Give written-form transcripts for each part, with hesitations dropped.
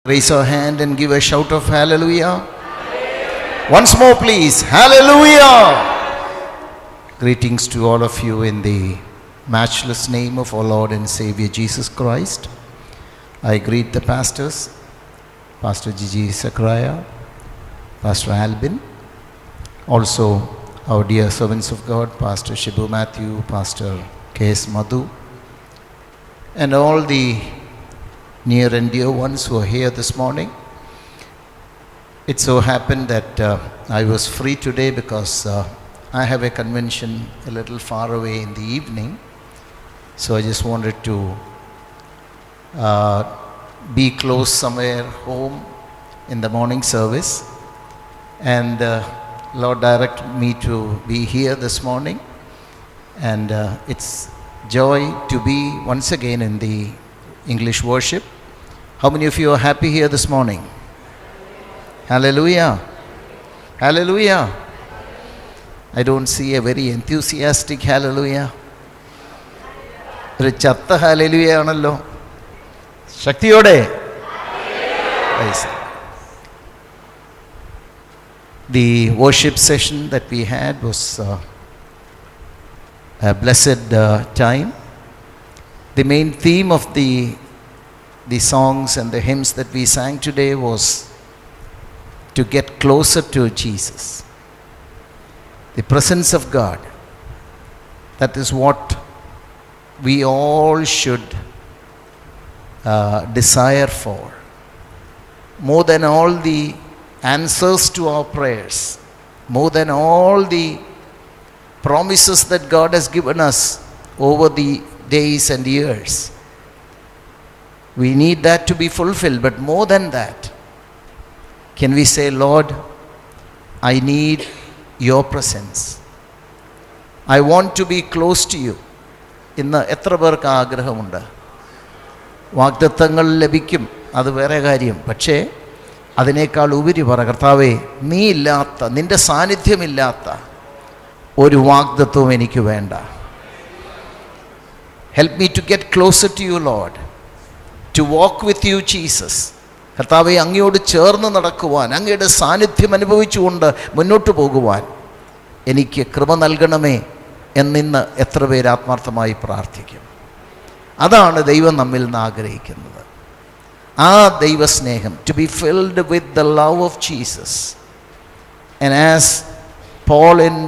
Raise your hand and give a shout of hallelujah. Once more, please. Hallelujah. Greetings to all of you in the matchless name of our Lord and Savior Jesus Christ. I greet the pastors, Pastor Gigi Zachariah, Pastor Albin, also our dear servants of God, Pastor Shibu Matthew, Pastor K.S. Madhu, and all the near and dear ones who are here this morning. It so happened that I was free today because I have a convention a little far away in the evening. So I just wanted to be close somewhere home in the morning service. And Lord directed me to be here this morning. And it's joy to be once again in the English worship. How many of you are happy here this morning? Hallelujah. Hallelujah. I don't see a very enthusiastic hallelujah. ഒരു ചത്ത hallelujah ആണല്ലോ. ശക്തിയോടെ. The worship session that we had was a blessed time. The main theme of the songs and the hymns that we sang today was to get closer to Jesus. The presence of God. That is what we all should desire for. More than all the answers to our prayers, more than all the promises that God has given us over the days and years. We need that to be fulfilled, but more than that, can we say, Lord, I need your presence. I want to be close to you. ഇന്ന് എത്ര പേർക്ക് ആഗ്രഹമുണ്ട്? വാഗ്ദത്തങ്ങൾ ലഭിക്കും, അത് വേറെ കാര്യം. പക്ഷേ അതിനേക്കാൾ ഉപരി പറ, കർത്താവേ, നീ ഇല്ലാത്ത, നിൻ്റെ സാന്നിധ്യമില്ലാത്ത ഒരു വാഗ്ദത്തവും എനിക്ക് വേണ്ട. Help me to get closer to you, Lord. To walk with you, Jesus. കർത്താവേ, അങ്ങയോട് ചേർന്ന് നടക്കുവാൻ, അങ്ങയുടെ സാന്നിധ്യം അനുഭവിച്ചുകൊണ്ട് മുന്നോട്ട് പോകുവാൻ എനിക്ക് കൃപ നൽകണമേ എന്നിന്ന് എത്ര പേര് ആത്മാർത്ഥമായി പ്രാർത്ഥിക്കും? അതാണ് ദൈവം നമ്മിൽ നിന്ന് ആഗ്രഹിക്കുന്നത്. ആ ദൈവസ്നേഹം, to be filled with the love of Jesus. And as Paul in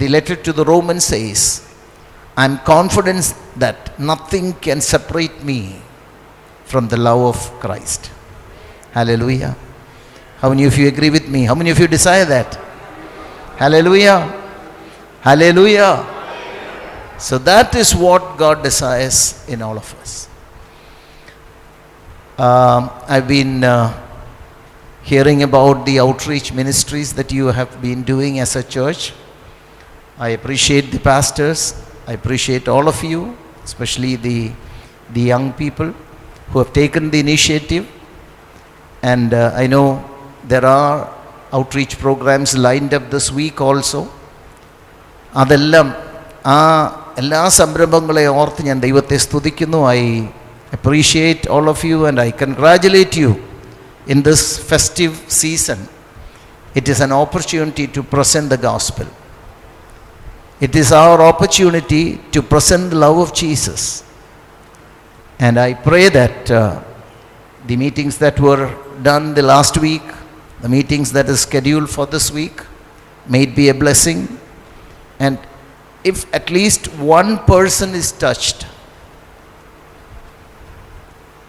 the letter to the Romans says, I'm confident that nothing can separate me from the love of Christ. Hallelujah. How many of you agree with me? How many of you desire that? Hallelujah. Hallelujah. So that is what God desires in all of us. I've been hearing about the outreach ministries that you have been doing as a church. I appreciate the pastors. I appreciate all of you, especially the young people who have taken the initiative. And I know there are outreach programs lined up this week also. അതെല്ലാം എല്ലാ സംരംഭങ്ങളെ ഓർത്ത് ഞാൻ ദൈവത്തെ സ്തുതിക്കുന്നു. I appreciate all of you and I congratulate you in this festive season. It is an opportunity to present the gospel. It is our opportunity to present the love of Jesus. And I pray that the meetings that were done the last week, the meetings that is scheduled for this week, may it be a blessing. And if at least one person is touched,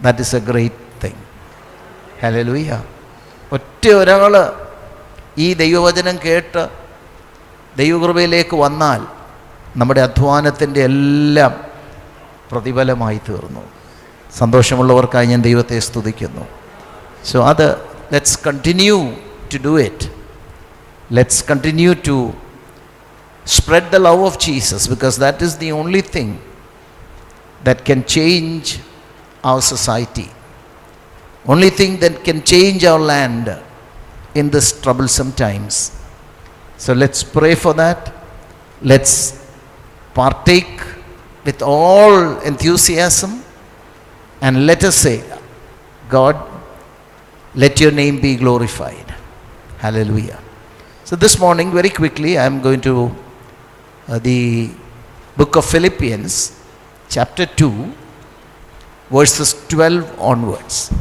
that is a great thing. Hallelujah. ഒറ്റ ഒരാൾ ഈ ദൈവവചനം കേട്ട് ദൈവകൃപയിലേക്ക് വന്നാൽ നമ്മുടെ അധ്വാനത്തിൻ്റെ എല്ലാം പ്രതിഫലമായി തീർന്നു. സന്തോഷമുള്ളവർക്കായി ഞാൻ ദൈവത്തെ സ്തുതിക്കുന്നു. So let's continue to do it. Let's continue to spread the love of Jesus, because that is the only thing that can change our society. Only thing that can change our land in this troublesome times. So let's pray for that. Let's partake with all enthusiasm and let us say, God, let your name be glorified. Hallelujah. So this morning, very quickly, I am going to the book of Philippians, chapter 2, verses 12 onwards.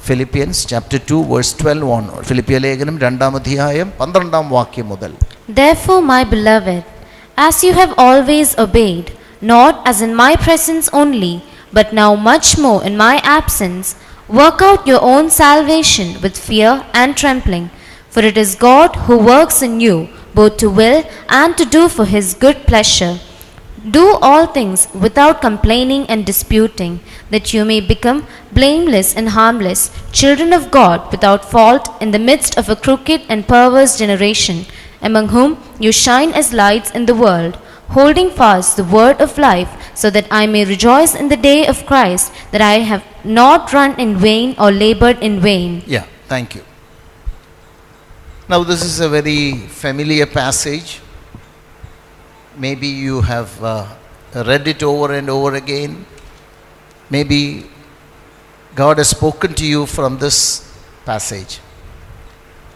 Philippians chapter 2 verse 12 onward. ഫിലിപ്പിയ ലേഖനം 2-ാം അധ്യായം 12-ാം വാക്യം മുതൽ. Therefore, my beloved, as you have always obeyed, not as in my presence only, but now much more in my absence, work out your own salvation with fear and trembling, for it is God who works in you, both to will and to do for his good pleasure. Do all things without complaining and disputing, that you may become blameless and harmless, children of God without fault in the midst of a crooked and perverse generation, among whom you shine as lights in the world, holding fast the word of life, so that I may rejoice in the day of Christ, that I have not run in vain or labored in vain. Yeah, thank you. Now this is a very familiar passage. Maybe you have read it over and over again. Maybe God has spoken to you from this passage.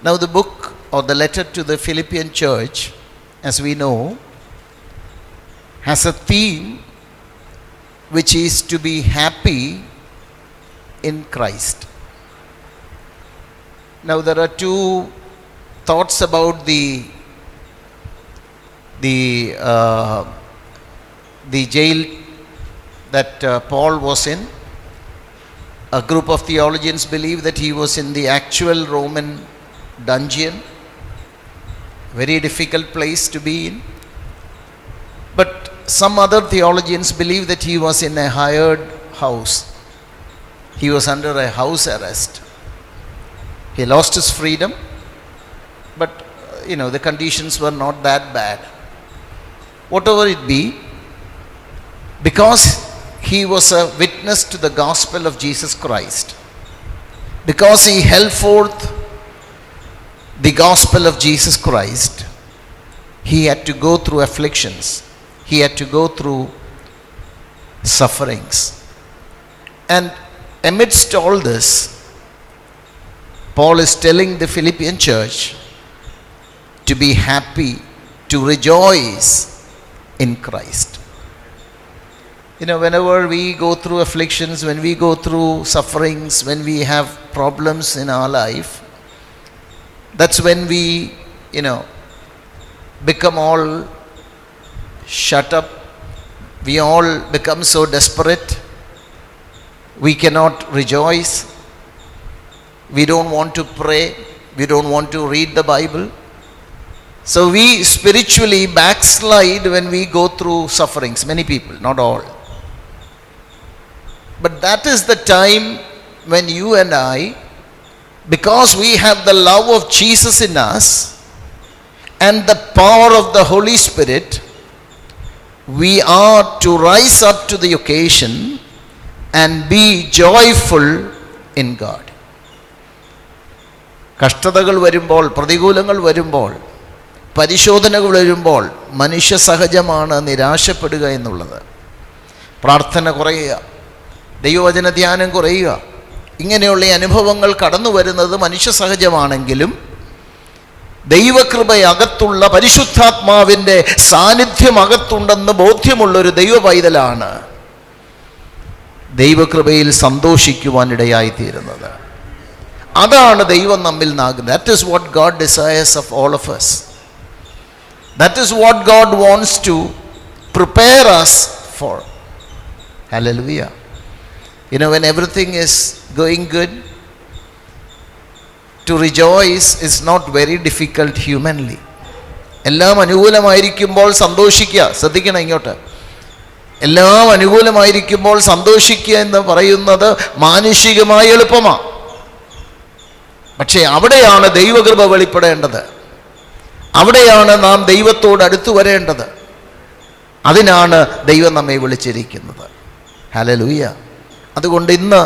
Now the book or the letter to the Philippian church, as we know, has a theme which is to be happy in Christ. Now there are two thoughts about the jail that Paul was in. A group of theologians believe that he was in the actual Roman dungeon, very difficult place to be in. But some other theologians believe that he was in a hired house. He was under a house arrest. He lost his freedom, but the conditions were not that bad. Whatever it be, because he was a witness to the gospel of Jesus Christ, because he held forth the gospel of Jesus Christ, he had to go through afflictions. He had to go through sufferings. And amidst all this, Paul is telling the Philippian church to be happy, to rejoice in Christ. Whenever we go through afflictions, when we go through sufferings, when we have problems in our life, that's when we, become all shut up. We all become so desperate. We cannot rejoice. We don't want to pray. We don't want to read the Bible. So we spiritually backslide when we go through sufferings. Many people, not all. But that is the time when you and I, because we have the love of Jesus in us and the power of the Holy Spirit, we are to rise up to the occasion and be joyful in God. കഷ്ടതകൾ വരുമ്പോൾ, പ്രതികൂലങ്ങൾ വരുമ്പോൾ, പരിശോധനകൾ വരുമ്പോൾ മനുഷ്യ സഹജമാണ് നിരാശപ്പെടുക എന്നുള്ളത്. പ്രാർത്ഥന കുറയുക, ദൈവവചന ധ്യാനം കുറയുക, ഇങ്ങനെയുള്ള അനുഭവങ്ങൾ കടന്നു വരുന്നത് മനുഷ്യ സഹജമാണെങ്കിലും ദൈവകൃപയകത്തുള്ള പരിശുദ്ധാത്മാവിൻ്റെ സാന്നിധ്യം അകത്തുണ്ടെന്ന് ബോധ്യമുള്ളൊരു ദൈവ പൈതലാണ് ദൈവകൃപയിൽ സന്തോഷിക്കുവാനിടയായിത്തീരുന്നത്. അതാണ് ദൈവം നമ്മിൽ നാകുന്നത്. That is what God desires of all of us. That is what God wants to prepare us for. Hallelujah. When everything is going good, to rejoice is not very difficult humanly. എല്ലാം അനുകൂലമായിരിക്കുമ്പോൾ സന്തോഷിക്കുക. ശ്രദ്ധിക്കണം ഇങ്ങോട്ട്. എല്ലാം അനുകൂലമായിരിക്കുമ്പോൾ സന്തോഷിക്കുക എന്ന് പറയുന്നത് മാനുഷികമായി എളുപ്പമാണ്. പക്ഷേ അവിടെയാണ് ദൈവകൃപ വെളിപ്പെടേണ്ടത്. അവിടെയാണ് നാം ദൈവത്തോട് അടുത്തു വരേണ്ടത്. അതിനാണ് ദൈവം നമ്മെ വിളിച്ചിരിക്കുന്നത്. ഹല്ലേലൂയ. അതുകൊണ്ട് ഇന്ന്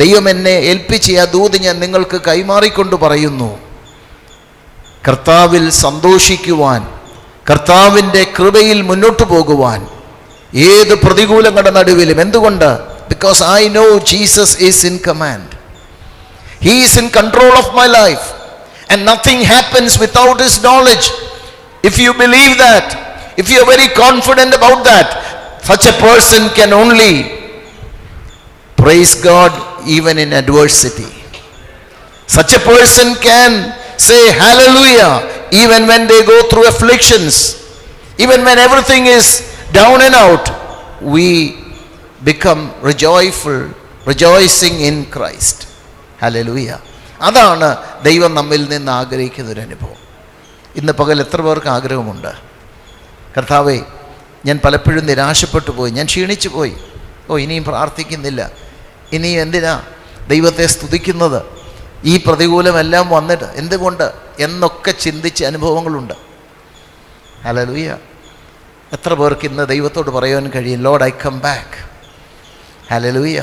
ദൈവം എന്നെ ഏൽപ്പിച്ച ആ ദൂത് ഞാൻ നിങ്ങൾക്ക് കൈമാറിക്കൊണ്ട് പറയുന്നു, കർത്താവിൽ സന്തോഷിക്കുവാൻ, കർത്താവിൻ്റെ കൃപയിൽ മുന്നോട്ട് പോകുവാൻ ഏത് പ്രതികൂലങ്ങളുടെ നടുവിലും. എന്തുകൊണ്ട്? Because I know Jesus is in command. He is in control of my life. And nothing happens without His knowledge. If you believe that, if you are very confident about that, such a person can only praise God even in adversity. Such a person can say hallelujah even when they go through afflictions. Even when everything is down and out, we become rejoicing in Christ. Hallelujah. അതാണ് ദൈവം നമ്മിൽ നിന്ന് ആഗ്രഹിക്കുന്ന ഒരു അനുഭവം. ഇന്ന് പകൽ എത്ര പേർക്ക് ആഗ്രഹമുണ്ട്? കർത്താവേ, ഞാൻ പലപ്പോഴും നിരാശപ്പെട്ടു പോയി, ഞാൻ ക്ഷീണിച്ചു പോയി, ഇനിയും പ്രാർത്ഥിക്കുന്നില്ല, ഇനിയും എന്തിനാ ദൈവത്തെ സ്തുതിക്കുന്നത്, ഈ പ്രതികൂലമെല്ലാം വന്നിട്ട് എന്തുകൊണ്ട് എന്നൊക്കെ ചിന്തിച്ച അനുഭവങ്ങളുണ്ട്. ഹല്ലേലൂയ. എത്ര പേർക്ക് ഇന്ന് ദൈവത്തോട് പറയാൻ കഴിയും, Lord I come back. Hallelujah.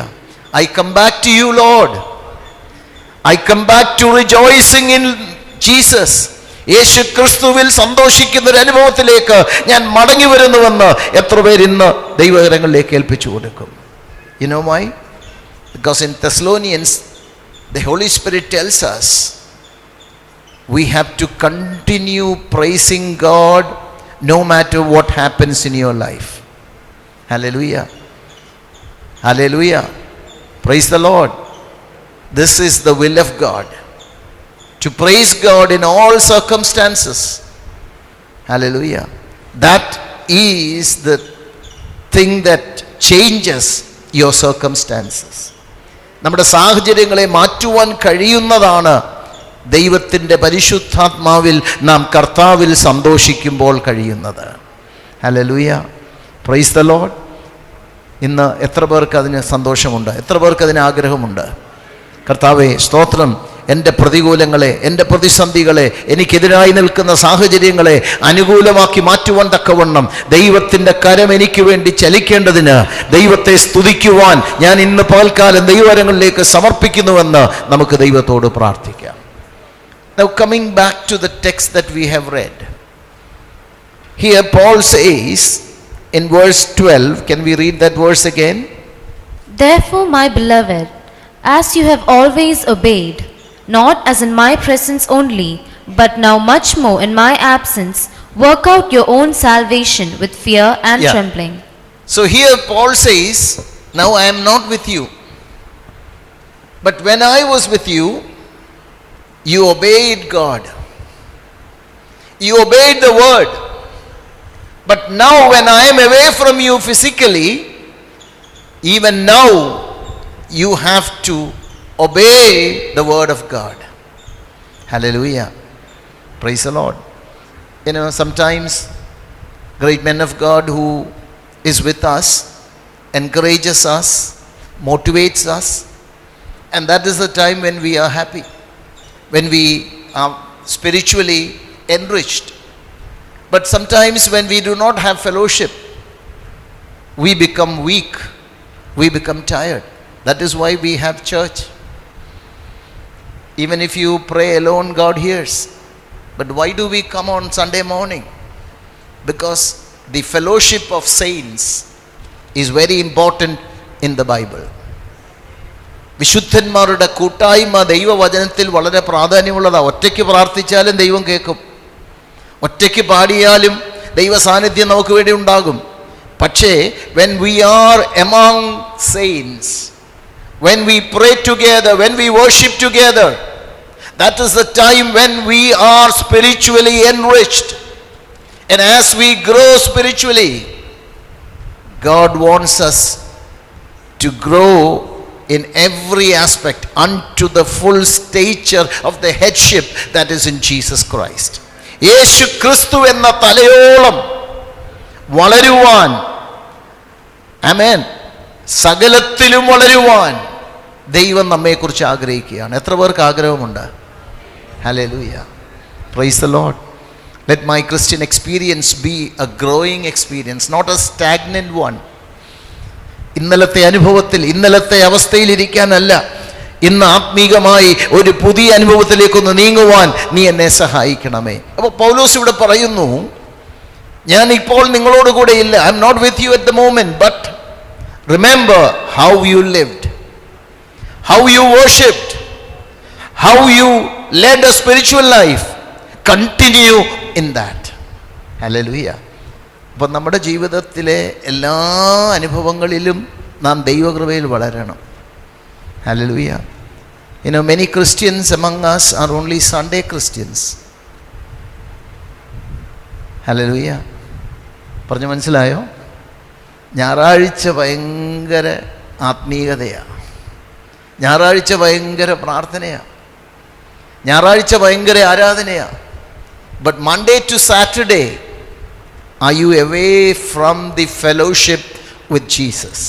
I come back to you Lord. I come back to rejoicing in Jesus. യേശു ക്രിസ്തുവിൽ സന്തോഷിക്കുന്ന ഒരു അനുഭവത്തിലേക്ക് ഞാൻ മടങ്ങി വരുന്നുവെന്ന് എത്ര പേര് ഇന്ന് ദൈവകരങ്ങളിലേക്ക് ഏൽപ്പിച്ചു കൊടുക്കും? You know why? Because in Thessalonians the Holy Spirit tells us we have to continue praising God no matter what happens in your life. Hallelujah. Hallelujah. Praise the Lord. This is the will of God, to praise God in all circumstances. Hallelujah. That is the thing that changes your circumstances. നമ്മുടെ സാഹചര്യങ്ങളെ മാറ്റുവാൻ കഴിയുന്നതാണ് ദൈവത്തിൻ്റെ പരിശുദ്ധാത്മാവിൽ നാം കർത്താവിൽ സന്തോഷിക്കുമ്പോൾ കഴിയുന്നത്. Hallelujah. Praise the Lord. ഇന്ന് എത്ര പേർക്ക് അതിന് സന്തോഷമുണ്ട്? എത്ര പേർക്ക് അതിന് ആഗ്രഹമുണ്ട്? കർത്താവേ, സ്തോത്രം. എൻ്റെ പ്രതികൂലങ്ങളെ, എൻ്റെ പ്രതിസന്ധികളെ, എനിക്കെതിരായി നിൽക്കുന്ന സാഹചര്യങ്ങളെ അനുകൂലമാക്കി മാറ്റുവാൻ തക്കവണ്ണം ദൈവത്തിൻ്റെ കരം എനിക്ക് വേണ്ടി ചലിക്കേണ്ടതിന് ദൈവത്തെ സ്തുതിക്കുവാൻ ഞാൻ ഇന്ന് പകൽക്കാലം ദൈവകരങ്ങളിലേക്ക് സമർപ്പിക്കുന്നുവെന്ന് നമുക്ക് ദൈവത്തോട് പ്രാർത്ഥിക്കാം. Now coming back to the text that we have read. Here Paul says in verse 12, can we read that verse again? Therefore, my beloved, as you have always obeyed, not as in my presence only, but now much more in my absence, work out your own salvation with fear and trembling. So here Paul says, now I am not with you, but when I was with you, you obeyed God. You obeyed the word. But now when I am away from you physically, even now you have to obey the word of God. Hallelujah. Praise the Lord. You know, sometimes great men of God who is with us encourages us, motivates us, and that is the time when we are happy, when we are spiritually enriched. But sometimes when we do not have fellowship, we become weak, we become tired. That is why we have church. Even if you pray alone, God hears. But why do we come on Sunday morning? Because the fellowship of saints is very important in the Bible. വിശുദ്ധന്മാരുടെ കൂട്ടായ്മ ദൈവവചനത്തിൽ വളരെ പ്രാധാന്യമുള്ളതാണ്. ഒറ്റയ്ക്ക് പ്രാർത്ഥിച്ചാലും ദൈവം കേൾക്കും, ഒറ്റയ്ക്ക് പാടിയാലും ദൈവ സാന്നിധ്യം നമുക്ക് വേണ്ടി ഉണ്ടാകും. പക്ഷേ when we are among saints, when we pray together, when we worship together, that is the time when we are spiritually enriched. And as we grow spiritually, God wants us to grow in every aspect unto the full stature of the headship that is in Jesus Christ. യേശു ക്രിസ്തു എന്ന തലയോളം വളരുവാൻ, ആമേൻ, സകലത്തിലും വളരുവാൻ ദൈവം നമ്മെക്കുറിച്ച് ആഗ്രഹിക്കുകയാണ്. എത്ര പേർക്ക് ആഗ്രഹമുണ്ട്? Hallelujah. Praise the Lord. Let my Christian experience be a growing experience, not a stagnant one. ഇന്നലത്തെ അനുഭവത്തിൽ, ഇന്നലത്തെ അവസ്ഥയിലിരിക്കാനല്ല, ഇന്ന് ആത്മീകമായി ഒരു പുതിയ അനുഭവത്തിലേക്കൊന്ന് നീങ്ങുവാൻ നീ എന്നെ സഹായിക്കണമേ. അപ്പോൾ പൗലോസ് ഇവിടെ പറയുന്നു, ഞാൻ ഇപ്പോൾ നിങ്ങളോട് കൂടെ ഇല്ല, I am not with you at the moment, but remember how you lived, how you worshipped, how you led a spiritual life, continue in that. Hallelujah. അപ്പം നമ്മുടെ ജീവിതത്തിലെ എല്ലാ അനുഭവങ്ങളിലും നാം ദൈവകൃപയിൽ വളരണം. Hallelujah. You know, many Christians among us are only Sunday Christians. Hallelujah. പറഞ്ഞു മനസ്സിലായോ? ഞായറാഴ്ച ഭയങ്കര ആത്മീയതയാണ്, ഞായറാഴ്ച ഭയങ്കര പ്രാർത്ഥനയാണ്, ഞായറാഴ്ച ഭയങ്കര ആരാധനയാണ്. But Monday to Saturday are you away from the fellowship with Jesus?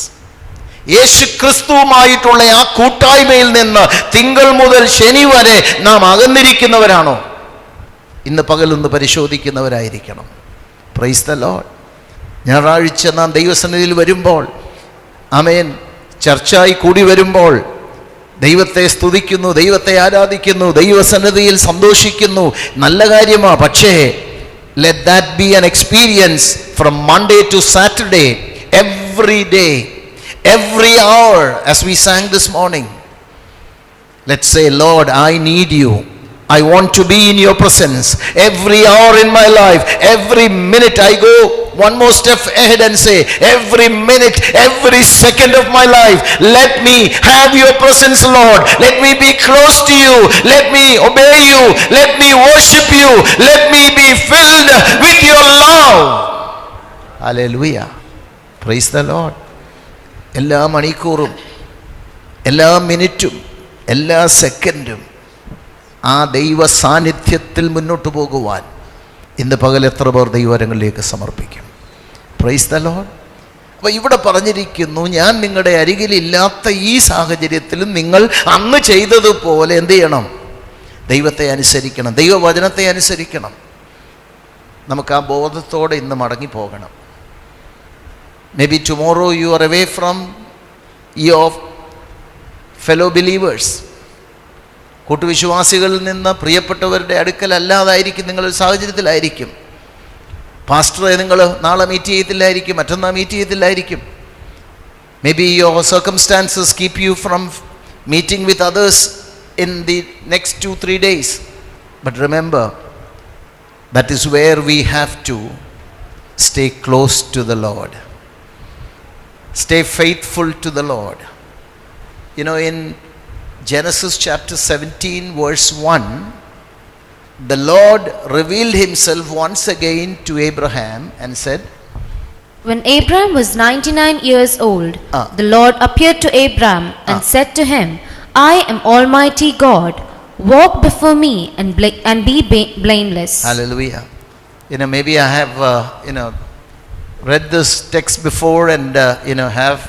യേശു ക്രിസ്തുവുമായിട്ടുള്ള ആ കൂട്ടായ്മയിൽ നിന്ന് തിങ്കൾ മുതൽ ശനി വരെ നാം അകന്നിരിക്കുന്നവരാണോ? ഇന്ന് പകലൊന്ന് പരിശോധിക്കുന്നവരായിരിക്കണം. Praise the Lord. ഞായറാഴ്ച നാം ദൈവസന്നിധിയിൽ വരുമ്പോൾ, ആമേൻ, ചർച്ചയായി കൂടി വരുമ്പോൾ ദൈവത്തെ സ്തുതിക്കുന്നു, ദൈവത്തെ ആരാധിക്കുന്നു, ദൈവസന്നിധിയിൽ സന്തോഷിക്കുന്നു, നല്ല കാര്യമാണ്. പക്ഷേ let that be an experience from Monday to Saturday, every day, every hour, as we sang this morning. Let's say, Lord, I need you. I want to be in your presence every hour in my life. Every minute I go one more step ahead and say, every minute, every second of my life, let me have your presence, Lord. Let me be close to you. Let me obey you. Let me worship you. Let me be filled with your love. Hallelujah. Praise the Lord. എല്ലാ മണിക്കൂറും, എല്ലാ മിനിറ്റും, എല്ലാ സെക്കൻഡും ആ ദൈവ സാന്നിധ്യത്തിൽ മുന്നോട്ട് പോകുവാൻ ഇന്ന് പകൽ എത്ര പേർ ദൈവകരങ്ങളിലേക്ക് സമർപ്പിക്കും? Price the Lord. അപ്പോൾ ഇവിടെ പറഞ്ഞിരിക്കുന്നു, ഞാൻ നിങ്ങളുടെ അരികിലില്ലാത്ത ഈ സാഹചര്യത്തിലും നിങ്ങൾ അന്ന് ചെയ്തതുപോലെ എന്ത് ചെയ്യണം? ദൈവത്തെ അനുസരിക്കണം, ദൈവവചനത്തെ അനുസരിക്കണം. നമുക്ക് ആ ബോധത്തോടെ ഇന്ന് മടങ്ങിപ്പോകണം. Maybe tomorrow you are away from your fellow believers. കൂട്ടുവിശ്വാസികളിൽ നിന്ന്, പ്രിയപ്പെട്ടവരുടെ അടുക്കൽ അല്ലാതായിരിക്കും, നിങ്ങളൊരു സാഹചര്യത്തിലായിരിക്കും. പാസ്റ്ററെ നിങ്ങൾ നാളെ മീറ്റ് ചെയ്യത്തില്ലായിരിക്കും, മറ്റന്നാൾ മീറ്റ് ചെയ്യത്തില്ലായിരിക്കും. Maybe your circumstances keep you from meeting with others in the next 2-3 days. But remember, that is where we have to stay close to the Lord, stay faithful to the Lord. You know, in Genesis chapter 17 verse 1, the Lord revealed himself once again to Abraham and said, when Abraham was 99 years old, the Lord appeared to Abraham and said to him, I am Almighty God, walk before me and be blameless. Hallelujah. You know, maybe I have read this text before and have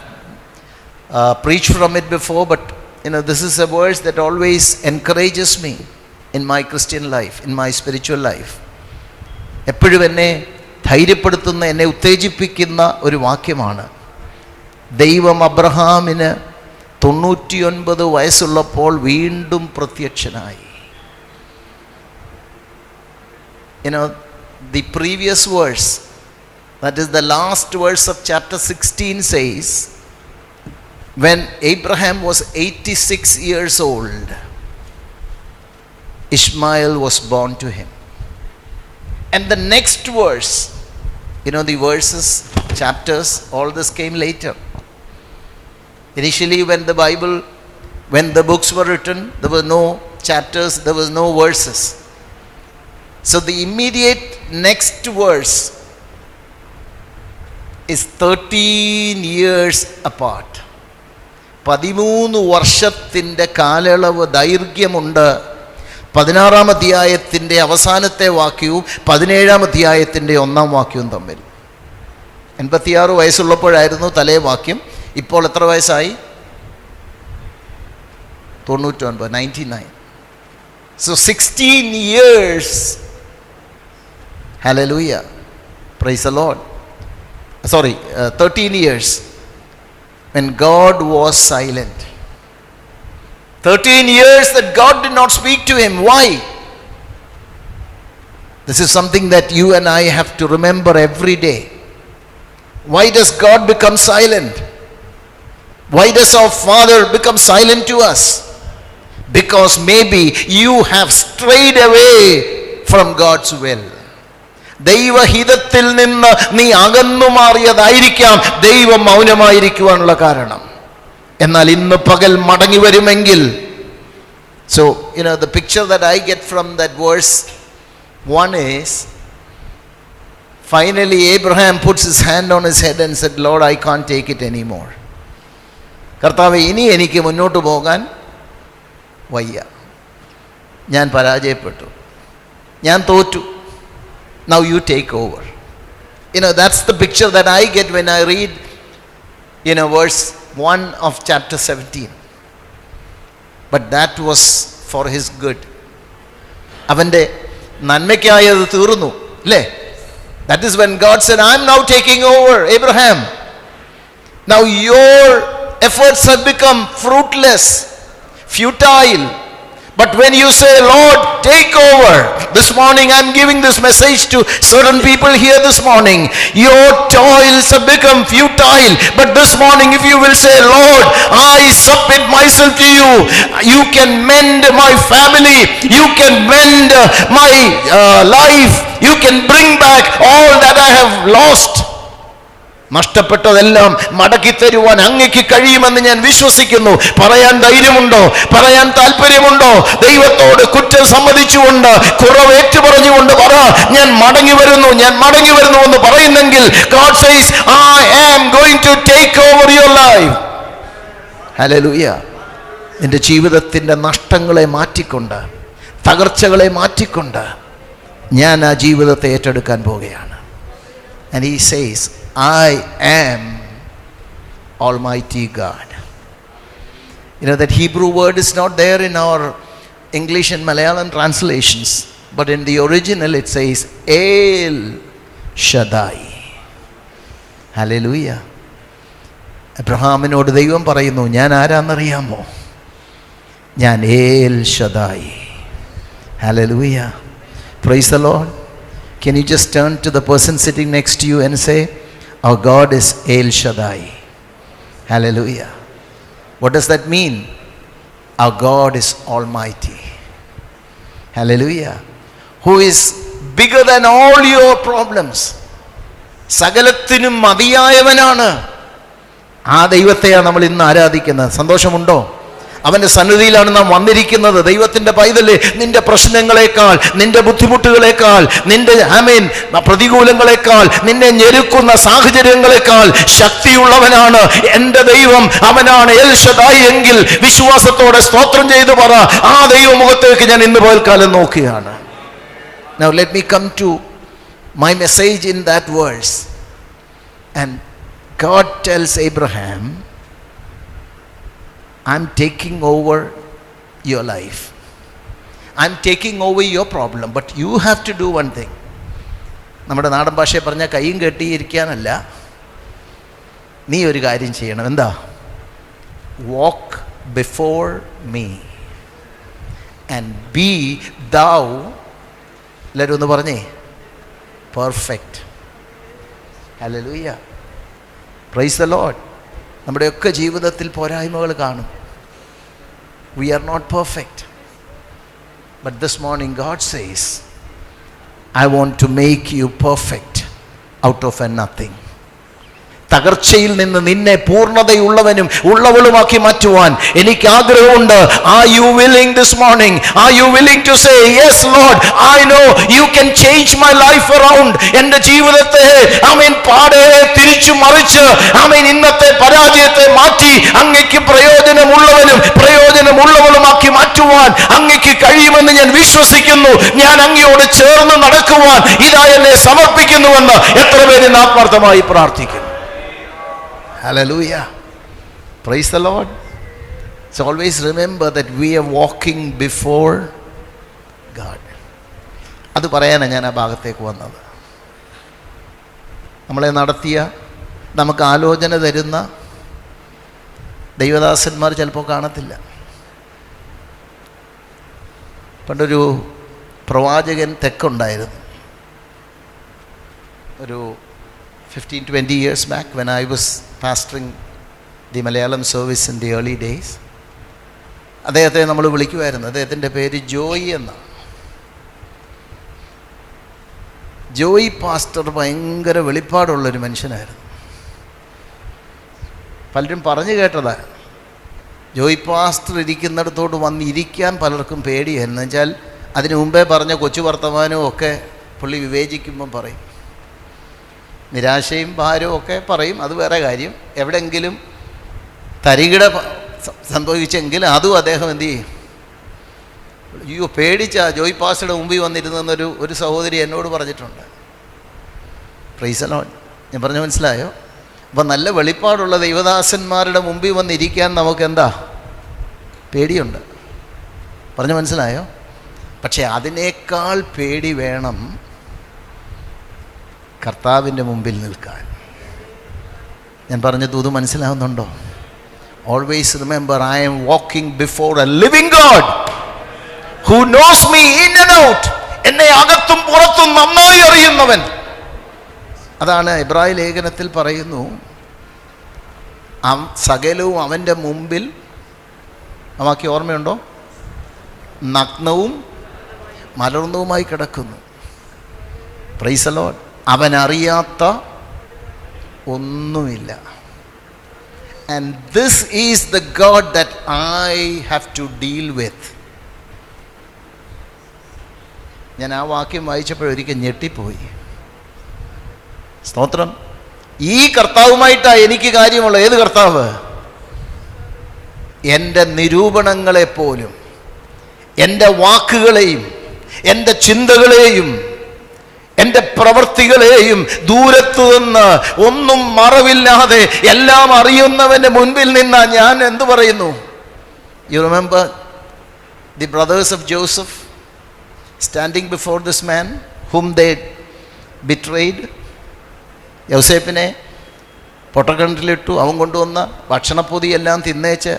preached from it before, but this is a verse that always encourages me in my Christian life, in my spiritual life. എപ്പോഴും എന്നെ ധൈര്യപ്പെടുത്തുന്ന, എന്നെ ഉത്തേജിപ്പിക്കുന്ന ഒരു വാക്യമാണ്. ദൈവം അബ്രഹാമിന് 99 വയസ്സുള്ളപ്പോൾ വീണ്ടും പ്രത്യക്ഷനായി. The previous verse, that is the last verse of chapter 16 says, when Abraham was 86 years old, Ishmael was born to him. And the next verse, the verses, chapters, all this came later. Initially when the books were written, there were no chapters, there was no verses. So the immediate next verse is 13 years apart. 13 വർഷത്തിൻ്റെ കാലയളവ് ദൈർഘ്യമുണ്ട് 16-ാം അധ്യായത്തിൻ്റെ അവസാനത്തെ വാക്യവും 17-ാം അധ്യായത്തിൻ്റെ 1-ാം വാക്യവും തമ്മിൽ. 86 വയസ്സുള്ളപ്പോഴായിരുന്നു തലേ വാക്യം. ഇപ്പോൾ എത്ര വയസ്സായി? 99, 99. So 16 years. Hallelujah. Praise the Lord. 13 years. When God was silent. 13 years that God did not speak to him. Why? This is something that you and I have to remember every day. Why does God become silent? Why does our Father become silent to us? because maybe you have strayed away from God's will. ദൈവഹിതത്തിൽ നിന്ന് നീ അകന്നു മാറിയതായിരിക്കാം ദൈവം മൗനമായിരിക്കുവാനുള്ള കാരണം. എന്നാൽ ഇന്ന് പകൽ മടങ്ങി വരുമെങ്കിൽ, so the picture that I get from that verse 1 is, finally Abraham puts his hand on his head and said, Lord, I can't take it anymore. കർത്താവേ, ഇനി എനിക്ക് മുന്നോട്ട് പോകാൻ വയ്യ, ഞാൻ പരാജയപ്പെട്ടു, ഞാൻ തോറ്റു. Now you take over. That's the picture that I get when I read verse 1 of chapter 17. But that was for his good. അവൻ്റെ നന്മയ്ക്കായി അത് തീർന്നു അല്ലേ? That is when God said, I'm now taking over, Abraham. Now your efforts have become fruitless, futile. But when you say, Lord, take over, this morning I'm giving this message to certain people here this morning. Your toils have become futile. But this morning, if you will say, Lord, I submit myself to you. You can mend my family. You can mend my life. You can bring back all that I have lost. നഷ്ടപ്പെട്ടതെല്ലാം മടക്കി തരുവാൻ അങ്ങയ്ക്ക് കഴിയുമെന്ന് ഞാൻ വിശ്വസിക്കുന്നു. പറയാൻ ധൈര്യമുണ്ടോ? പറയാൻ താല്പര്യമുണ്ടോ? ദൈവത്തോട് കുറ്റം സമ്മതിച്ചുകൊണ്ട്, കുറവ് ഏറ്റുപറഞ്ഞുകൊണ്ട് പറ, ഞാൻ മടങ്ങി വരുന്നു, ഞാൻ മടങ്ങി വരുന്നു എന്ന് പറയുന്നെങ്കിൽ, God says, I am going to take over your life. Hallelujah. നിന്റെ ജീവിതത്തിൻ്റെ നഷ്ടങ്ങളെ മാറ്റിക്കൊണ്ട്, തകർച്ചകളെ മാറ്റിക്കൊണ്ട് ഞാൻ ആ ജീവിതത്തെ ഏറ്റെടുക്കാൻ പോവുകയാണ്. And he says, I am Almighty God. That Hebrew word is not there in our English and Malayalam translations, but in the original it says El Shaddai. Hallelujah. അബ്രഹാമിനോട് ദൈവം പറയുന്നു, ഞാൻ ആരാന്നറിയാമോ? ഞാൻ El Shaddai. Hallelujah. Praise the Lord. Can you just turn to the person sitting next to you and say, our God is El Shaddai. Hallelujah. What does that mean? Our God is Almighty. Hallelujah. Who is bigger than all your problems. സകലത്തിനും മതിയായവനാണ്. ആ ദൈവത്തെയാണ് നമ്മൾ ഇന്ന് ആരാധിക്കുന്നത്. സന്തോഷമുണ്ടോ? അവൻ്റെ സന്നിധിയിലാണ് നാം വന്നിരിക്കുന്നത്. ദൈവത്തിൻ്റെ പൈതലേ, നിന്റെ പ്രശ്നങ്ങളെക്കാൾ, നിന്റെ ബുദ്ധിമുട്ടുകളെക്കാൾ, നിന്റെ പ്രതികൂലങ്ങളെക്കാൾ, നിന്നെ ഞെരുക്കുന്ന സാഹചര്യങ്ങളെക്കാൾ ശക്തിയുള്ളവനാണ് എൻ്റെ ദൈവം. അവനാണ് എൽ ഷദായി എങ്കിൽ വിശ്വാസത്തോടെ സ്തോത്രം ചെയ്തു പറ, ആ ദൈവമുഖത്തേക്ക് ഞാൻ ഇന്ന് പകൽക്കാലം നോക്കുകയാണ്. Now let me come to my message in that verse. And God tells Abraham, I'm taking over your life. I'm taking over your problem. But you have to do one thing. നമ്മുടെ നാടൻ ഭാഷയെ പറഞ്ഞാൽ കൈയും കെട്ടിയിരിക്കാനല്ല, നീ ഒരു കാര്യം ചെയ്യണം. എന്താ? Walk before me and be thou, എല്ലാവരും ഒന്ന് പറഞ്ഞേ, perfect. Hallelujah. Praise the Lord. നമ്മുടെയൊക്കെ ജീവിതത്തിൽ പോരായ്മകൾ കാണും. We are not perfect. But this morning God says, I want to make you perfect out of a nothing. തകർച്ചയിൽ നിന്ന് നിന്നെ പൂർണ്ണതയുള്ളവനും ഉള്ളവളുമാക്കി മാറ്റുവാൻ എനിക്ക് ആഗ്രഹമുണ്ട്. Are you willing this morning? Are you willing to say, yes Lord, I know you can change my life around. എൻ്റെ ജീവിതത്തെ പാടെ തിരിച്ചു മറിച്ച് ഇന്നത്തെ പരാജയത്തെ മാറ്റി അങ്ങയ്ക്ക് പ്രയോജനമുള്ളവളുമാക്കി മാറ്റുവാൻ അങ്ങയ്ക്ക് കഴിയുമെന്ന് ഞാൻ വിശ്വസിക്കുന്നു. ഞാൻ അങ്ങയോട് ചേർന്ന് നടക്കുവാൻ ഇതാ എന്നെ സമർപ്പിക്കുന്നുവെന്ന് എത്ര പേര് ആത്മാർത്ഥമായി പ്രാർത്ഥിക്കുന്നു. Hallelujah. Praise the Lord. So always remember that we are walking before God. അത് പറയാനാണ് ഞാൻ ആ ഭാഗത്തേക്ക് വന്നത്. നമ്മളെ നടത്തിയ, നമുക്ക് ആലോചന തരുന്ന ദൈവദാസന്മാർ ചിലപ്പോൾ കാണത്തില്ല. പണ്ടൊരു പ്രവാചകൻ തെക്കുണ്ടായിരുന്നു. ഒരു 15-20 years back when I was pastoring the Malayalam service in the early days, അദ്ദേഹത്തെ നമ്മൾ വിളിക്കുമായിരുന്നു. അദ്ദേഹത്തിൻ്റെ പേര് ജോയി എന്നാണ്. ജോയി പാസ്റ്റർ ഭയങ്കര വെളിപ്പാടുള്ളൊരു മനുഷ്യനായിരുന്നു. പലരും പറഞ്ഞു കേട്ടതാണ്. ജോയി പാസ്റ്റർ ഇരിക്കുന്നിടത്തോട്ട് വന്നിരിക്കാൻ പലർക്കും പേടിയായിരുന്നു. എന്നുവെച്ചാൽ അതിനു മുമ്പേ പറഞ്ഞ കൊച്ചു വർത്തമാനവും ഒക്കെ പുള്ളി വിവേചിക്കുമ്പം പറയും. നിരാശയും ഭാരവും ഒക്കെ പറയും, അത് വേറെ കാര്യം. എവിടെയെങ്കിലും തരികിട സംഭവിച്ചെങ്കിൽ അതും അദ്ദേഹം എന്തു ചെയ്യും? അയ്യോ, പേടിച്ചാ ജോയി പാസ്റ്ററുടെ മുമ്പിൽ വന്നിരുന്നെന്നൊരു ഒരു സഹോദരി എന്നോട് പറഞ്ഞിട്ടുണ്ട്. Price the Lord. ഞാൻ പറഞ്ഞു മനസ്സിലായോ? അപ്പം നല്ല വെളിപ്പാടുള്ള ദൈവദാസന്മാരുടെ മുമ്പിൽ വന്നിരിക്കാൻ നമുക്കെന്താ? പേടിയുണ്ട്. പറഞ്ഞു മനസ്സിലായോ? പക്ഷേ അതിനേക്കാൾ പേടി വേണം കർത്താവിൻ്റെ മുമ്പിൽ നിൽക്കാൻ. ഞാൻ പറഞ്ഞ ദൂത് മനസ്സിലാവുന്നുണ്ടോ? Always remember, I am walking before a living God who knows me in and out. എന്നെ അകത്തും പുറത്തും നന്നായി അറിയുന്നവൻ. അതാണ് എബ്രായ ലേഖനത്തിൽ പറയുന്നു, സകലവും അവൻ്റെ മുമ്പിൽ, അവക്ക് ഓർമ്മയുണ്ടോ? നഗ്നവും മലർന്നവുമായി കിടക്കുന്നു. Price the Lord. അവനറിയാത്ത ഒന്നുമില്ല. And this is the God that I have to deal with. ഞാൻ ആ വാക്യം വായിച്ചപ്പോഴൊരിക്കൽ ഞെട്ടിപ്പോയി. സ്തോത്രം. ഈ കർത്താവുമായിട്ടാണ് എനിക്ക് കാര്യമുള്ള. ഏത് കർത്താവ്? എൻ്റെ നിരൂപണങ്ങളെപ്പോലും, എൻ്റെ വാക്കുകളെയും എൻ്റെ ചിന്തകളെയും എൻ്റെ പ്രവൃത്തികളെയും ദൂരത്തു നിന്ന് ഒന്നും മറവില്ലാതെ എല്ലാം അറിയുന്നവൻ്റെ മുൻപിൽ നിന്നാ ഞാൻ എന്തു പറയുന്നു? You remember the brothers of Joseph standing before this man whom they betrayed. യൗസേപ്പിനെ പൊട്ടക്കിണറ്റിലിട്ടു. അവൻ കൊണ്ടുവന്ന ഭക്ഷണപ്പൊതിയെല്ലാം തിന്നേച്ച്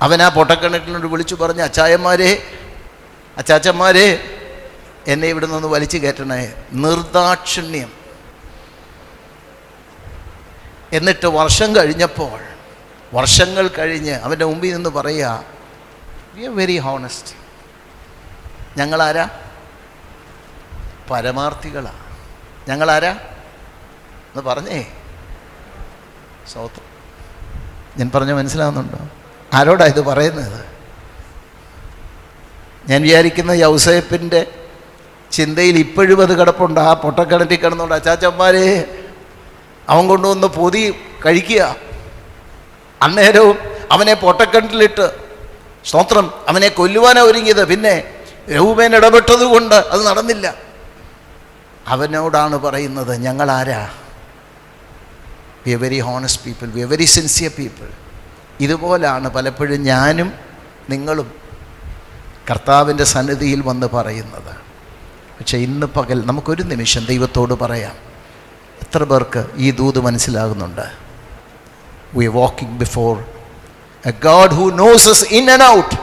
അവൻ ആ പൊട്ടക്കിണറ്റിനോട് വിളിച്ചു പറഞ്ഞു, അച്ചാച്ചന്മാരെ എന്നെ ഇവിടെ നിന്ന് വലിച്ചു കയറ്റണേ. നിർദാക്ഷിണ്യം. എന്നിട്ട് വർഷങ്ങൾ കഴിഞ്ഞ് അവൻ്റെ മുമ്പിൽ നിന്ന് പറയുക, വി ആർ വെരി ഹോണസ്റ്റ്. ഞങ്ങളാരാ? പരമാർത്ഥികളാ. ഞങ്ങളാരാ എന്ന് പറഞ്ഞേ. സൗത്ത് ഞാൻ പറഞ്ഞ മനസ്സിലാവുന്നുണ്ടോ? ആരോടാ ഇത് പറയുന്നത്? ഞാൻ വിചാരിക്കുന്ന യൗസേപ്പിൻ്റെ ചിന്തയിൽ ഇപ്പോഴും അത് കിടപ്പുണ്ട്. ആ പൊട്ടക്കിണറ്റിൽ കിടന്നുകൊണ്ട് അച്ചാച്ചന്മാരെ അവൻ കൊണ്ടുവന്ന് പൊതി കഴിക്കുക. അന്നേരവും അവനെ പൊട്ടക്കിണറ്റിലിട്ട്, സ്തോത്രം, അവനെ കൊല്ലുവാനാണ് ഒരുങ്ങിയത്. പിന്നെ രൂപേൻ ഇടപെട്ടത് കൊണ്ട് അത് നടന്നില്ല. അവനോടാണ് പറയുന്നത്, ഞങ്ങളാരാ? We are very honest people, we are very sincere people. ഇതുപോലാണ് പലപ്പോഴും ഞാനും നിങ്ങളും കർത്താവിൻ്റെ സന്നിധിയിൽ വന്ന് പറയുന്നത്. പക്ഷേ ഇന്ന് പകൽ നമുക്കൊരു നിമിഷം ദൈവത്തോട് പറയാം. എത്ര പേർക്ക് ഈ ദൂത് മനസ്സിലാകുന്നുണ്ട്? We are walking before a God who knows us in and out.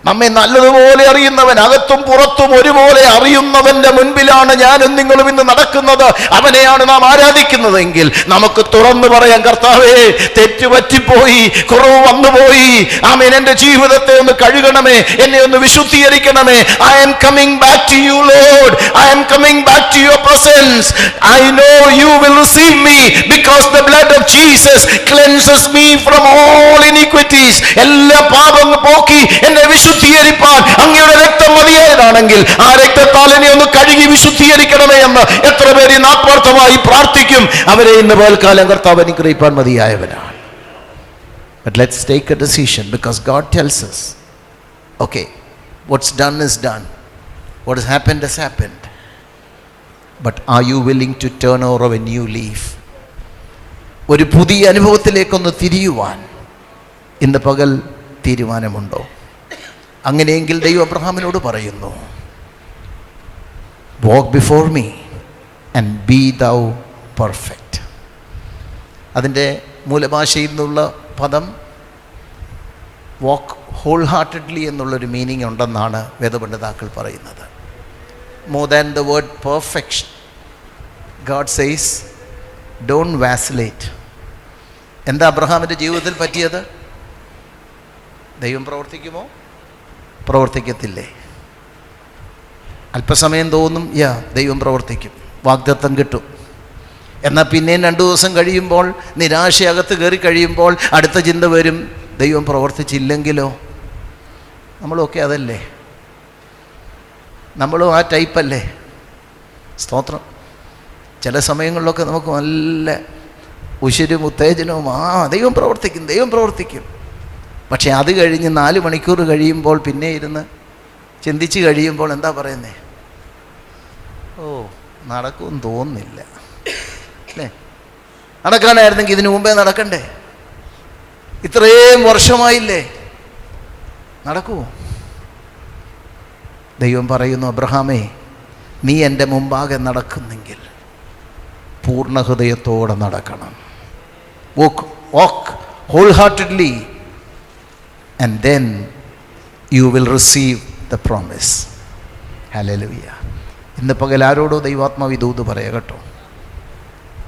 നമ്മെ നല്ലതുപോലെ അറിയുന്നവൻ, അകത്തും പുറത്തും ഒരുപോലെ അറിയുന്നവൻ്റെ മുൻപിലാണ് ഞാനും നിങ്ങളും ഇന്ന് നടക്കുന്നത്. അവനെയാണ് നാം ആരാധിക്കുന്നതെങ്കിൽ നമുക്ക് തുറന്നു പറയാം, കർത്താവേ, തെറ്റുപറ്റിപ്പോയി, കുറവ് വന്നുപോയി. ആമേൻ. എൻ്റെ ജീവിതത്തെ ഒന്ന് കഴുകണമേ, എന്നെ ഒന്ന് വിശുദ്ധീകരിക്കണമേ. I am coming back to you Lord. I am coming back to your presence. I know you will receive me because the blood of Jesus cleanses me from all iniquities. എല്ലാ പാപങ്ങളും പോക്കി എന്നെ വിശുദ്ധീകരിപ്പാൻ അങ്ങയുടെ രക്തം മതിയായതാണെങ്കിൽ ആ രക്തത്താൽ എന്നെ ഒന്ന് കഴുകി വിശുദ്ധീകരിക്കണമേ എന്ന് എത്ര പേര് ആത്മാർത്ഥമായി പ്രാർത്ഥിക്കും. അവരെ ഇന്ന് പകൽക്കാലം കർത്താവ് അനുഗ്രഹിപ്പാൻ മതിയായവനാണ്. But let's take a decision because God tells us, okay, what's done is done. What has happened. But are you willing to turn over a new leaf? ഒരു പുതിയ അനുഭവത്തിലേക്കൊന്ന് തിരിയുവാൻ ഇന്ന് പകൽ തീരുമാനമുണ്ടോ? അങ്ങനെയെങ്കിൽ ദൈവം അബ്രഹാമിനോട് പറയുന്നു, walk before me and be thou perfect. അതിൻ്റെ മൂലഭാഷയിൽ നിന്നുള്ള പദം വാക്ക് ഹോൾ ഹാർട്ടഡ്ലി എന്നുള്ളൊരു മീനിങ് ഉണ്ടെന്നാണ് വേദപണ്ഡിതാക്കൾ പറയുന്നത്. More than the word perfection, God says don't vacillate. എന്താ അബ്രഹാമിൻ്റെ ജീവിതത്തിൽ പറ്റിയത്? ദൈവം പ്രവർത്തിക്കുമോ? പ്രവർത്തിക്കത്തില്ലേ? അല്പസമയം തോന്നും, ദൈവം പ്രവർത്തിക്കും, വാഗ്ദത്തം കിട്ടും. എന്നാൽ പിന്നെയും 2 ദിവസം കഴിയുമ്പോൾ, നിരാശയകത്ത് കയറി കഴിയുമ്പോൾ അടുത്ത ചിന്ത വരും, ദൈവം പ്രവർത്തിച്ചില്ലെങ്കിലോ? നമ്മളൊക്കെ അതല്ലേ? നമ്മളും ആ ടൈപ്പല്ലേ? സ്തോത്രം. ചില സമയങ്ങളിലൊക്കെ നമുക്ക് നല്ല ഉശിരും ഉത്തേജനവും, ദൈവം പ്രവർത്തിക്കും, ദൈവം പ്രവർത്തിക്കും. പക്ഷേ അത് കഴിഞ്ഞ് 4 മണിക്കൂർ കഴിയുമ്പോൾ പിന്നെ ഇരുന്ന് ചിന്തിച്ച് കഴിയുമ്പോൾ എന്താ പറയുന്നേ? നടക്കുമെന്ന് തോന്നുന്നില്ല അല്ലേ? നടക്കാനായിരുന്നെങ്കിൽ ഇതിനു മുമ്പേ നടക്കണ്ടേ? ഇത്രയും വർഷമായില്ലേ? നടക്കുമോ? ദൈവം പറയുന്നു, അബ്രഹാമേ, നീ എൻ്റെ മുമ്പാകെ നടക്കുന്നെങ്കിൽ പൂർണ്ണ ഹൃദയത്തോടെ നടക്കണം. walk wholeheartedly and then you will receive the promise. Hallelujah. ഇന്ന് പകൽ ആരോടോ ദൈവാത്മാവ് ദൂത് പറയുക കേട്ടോ.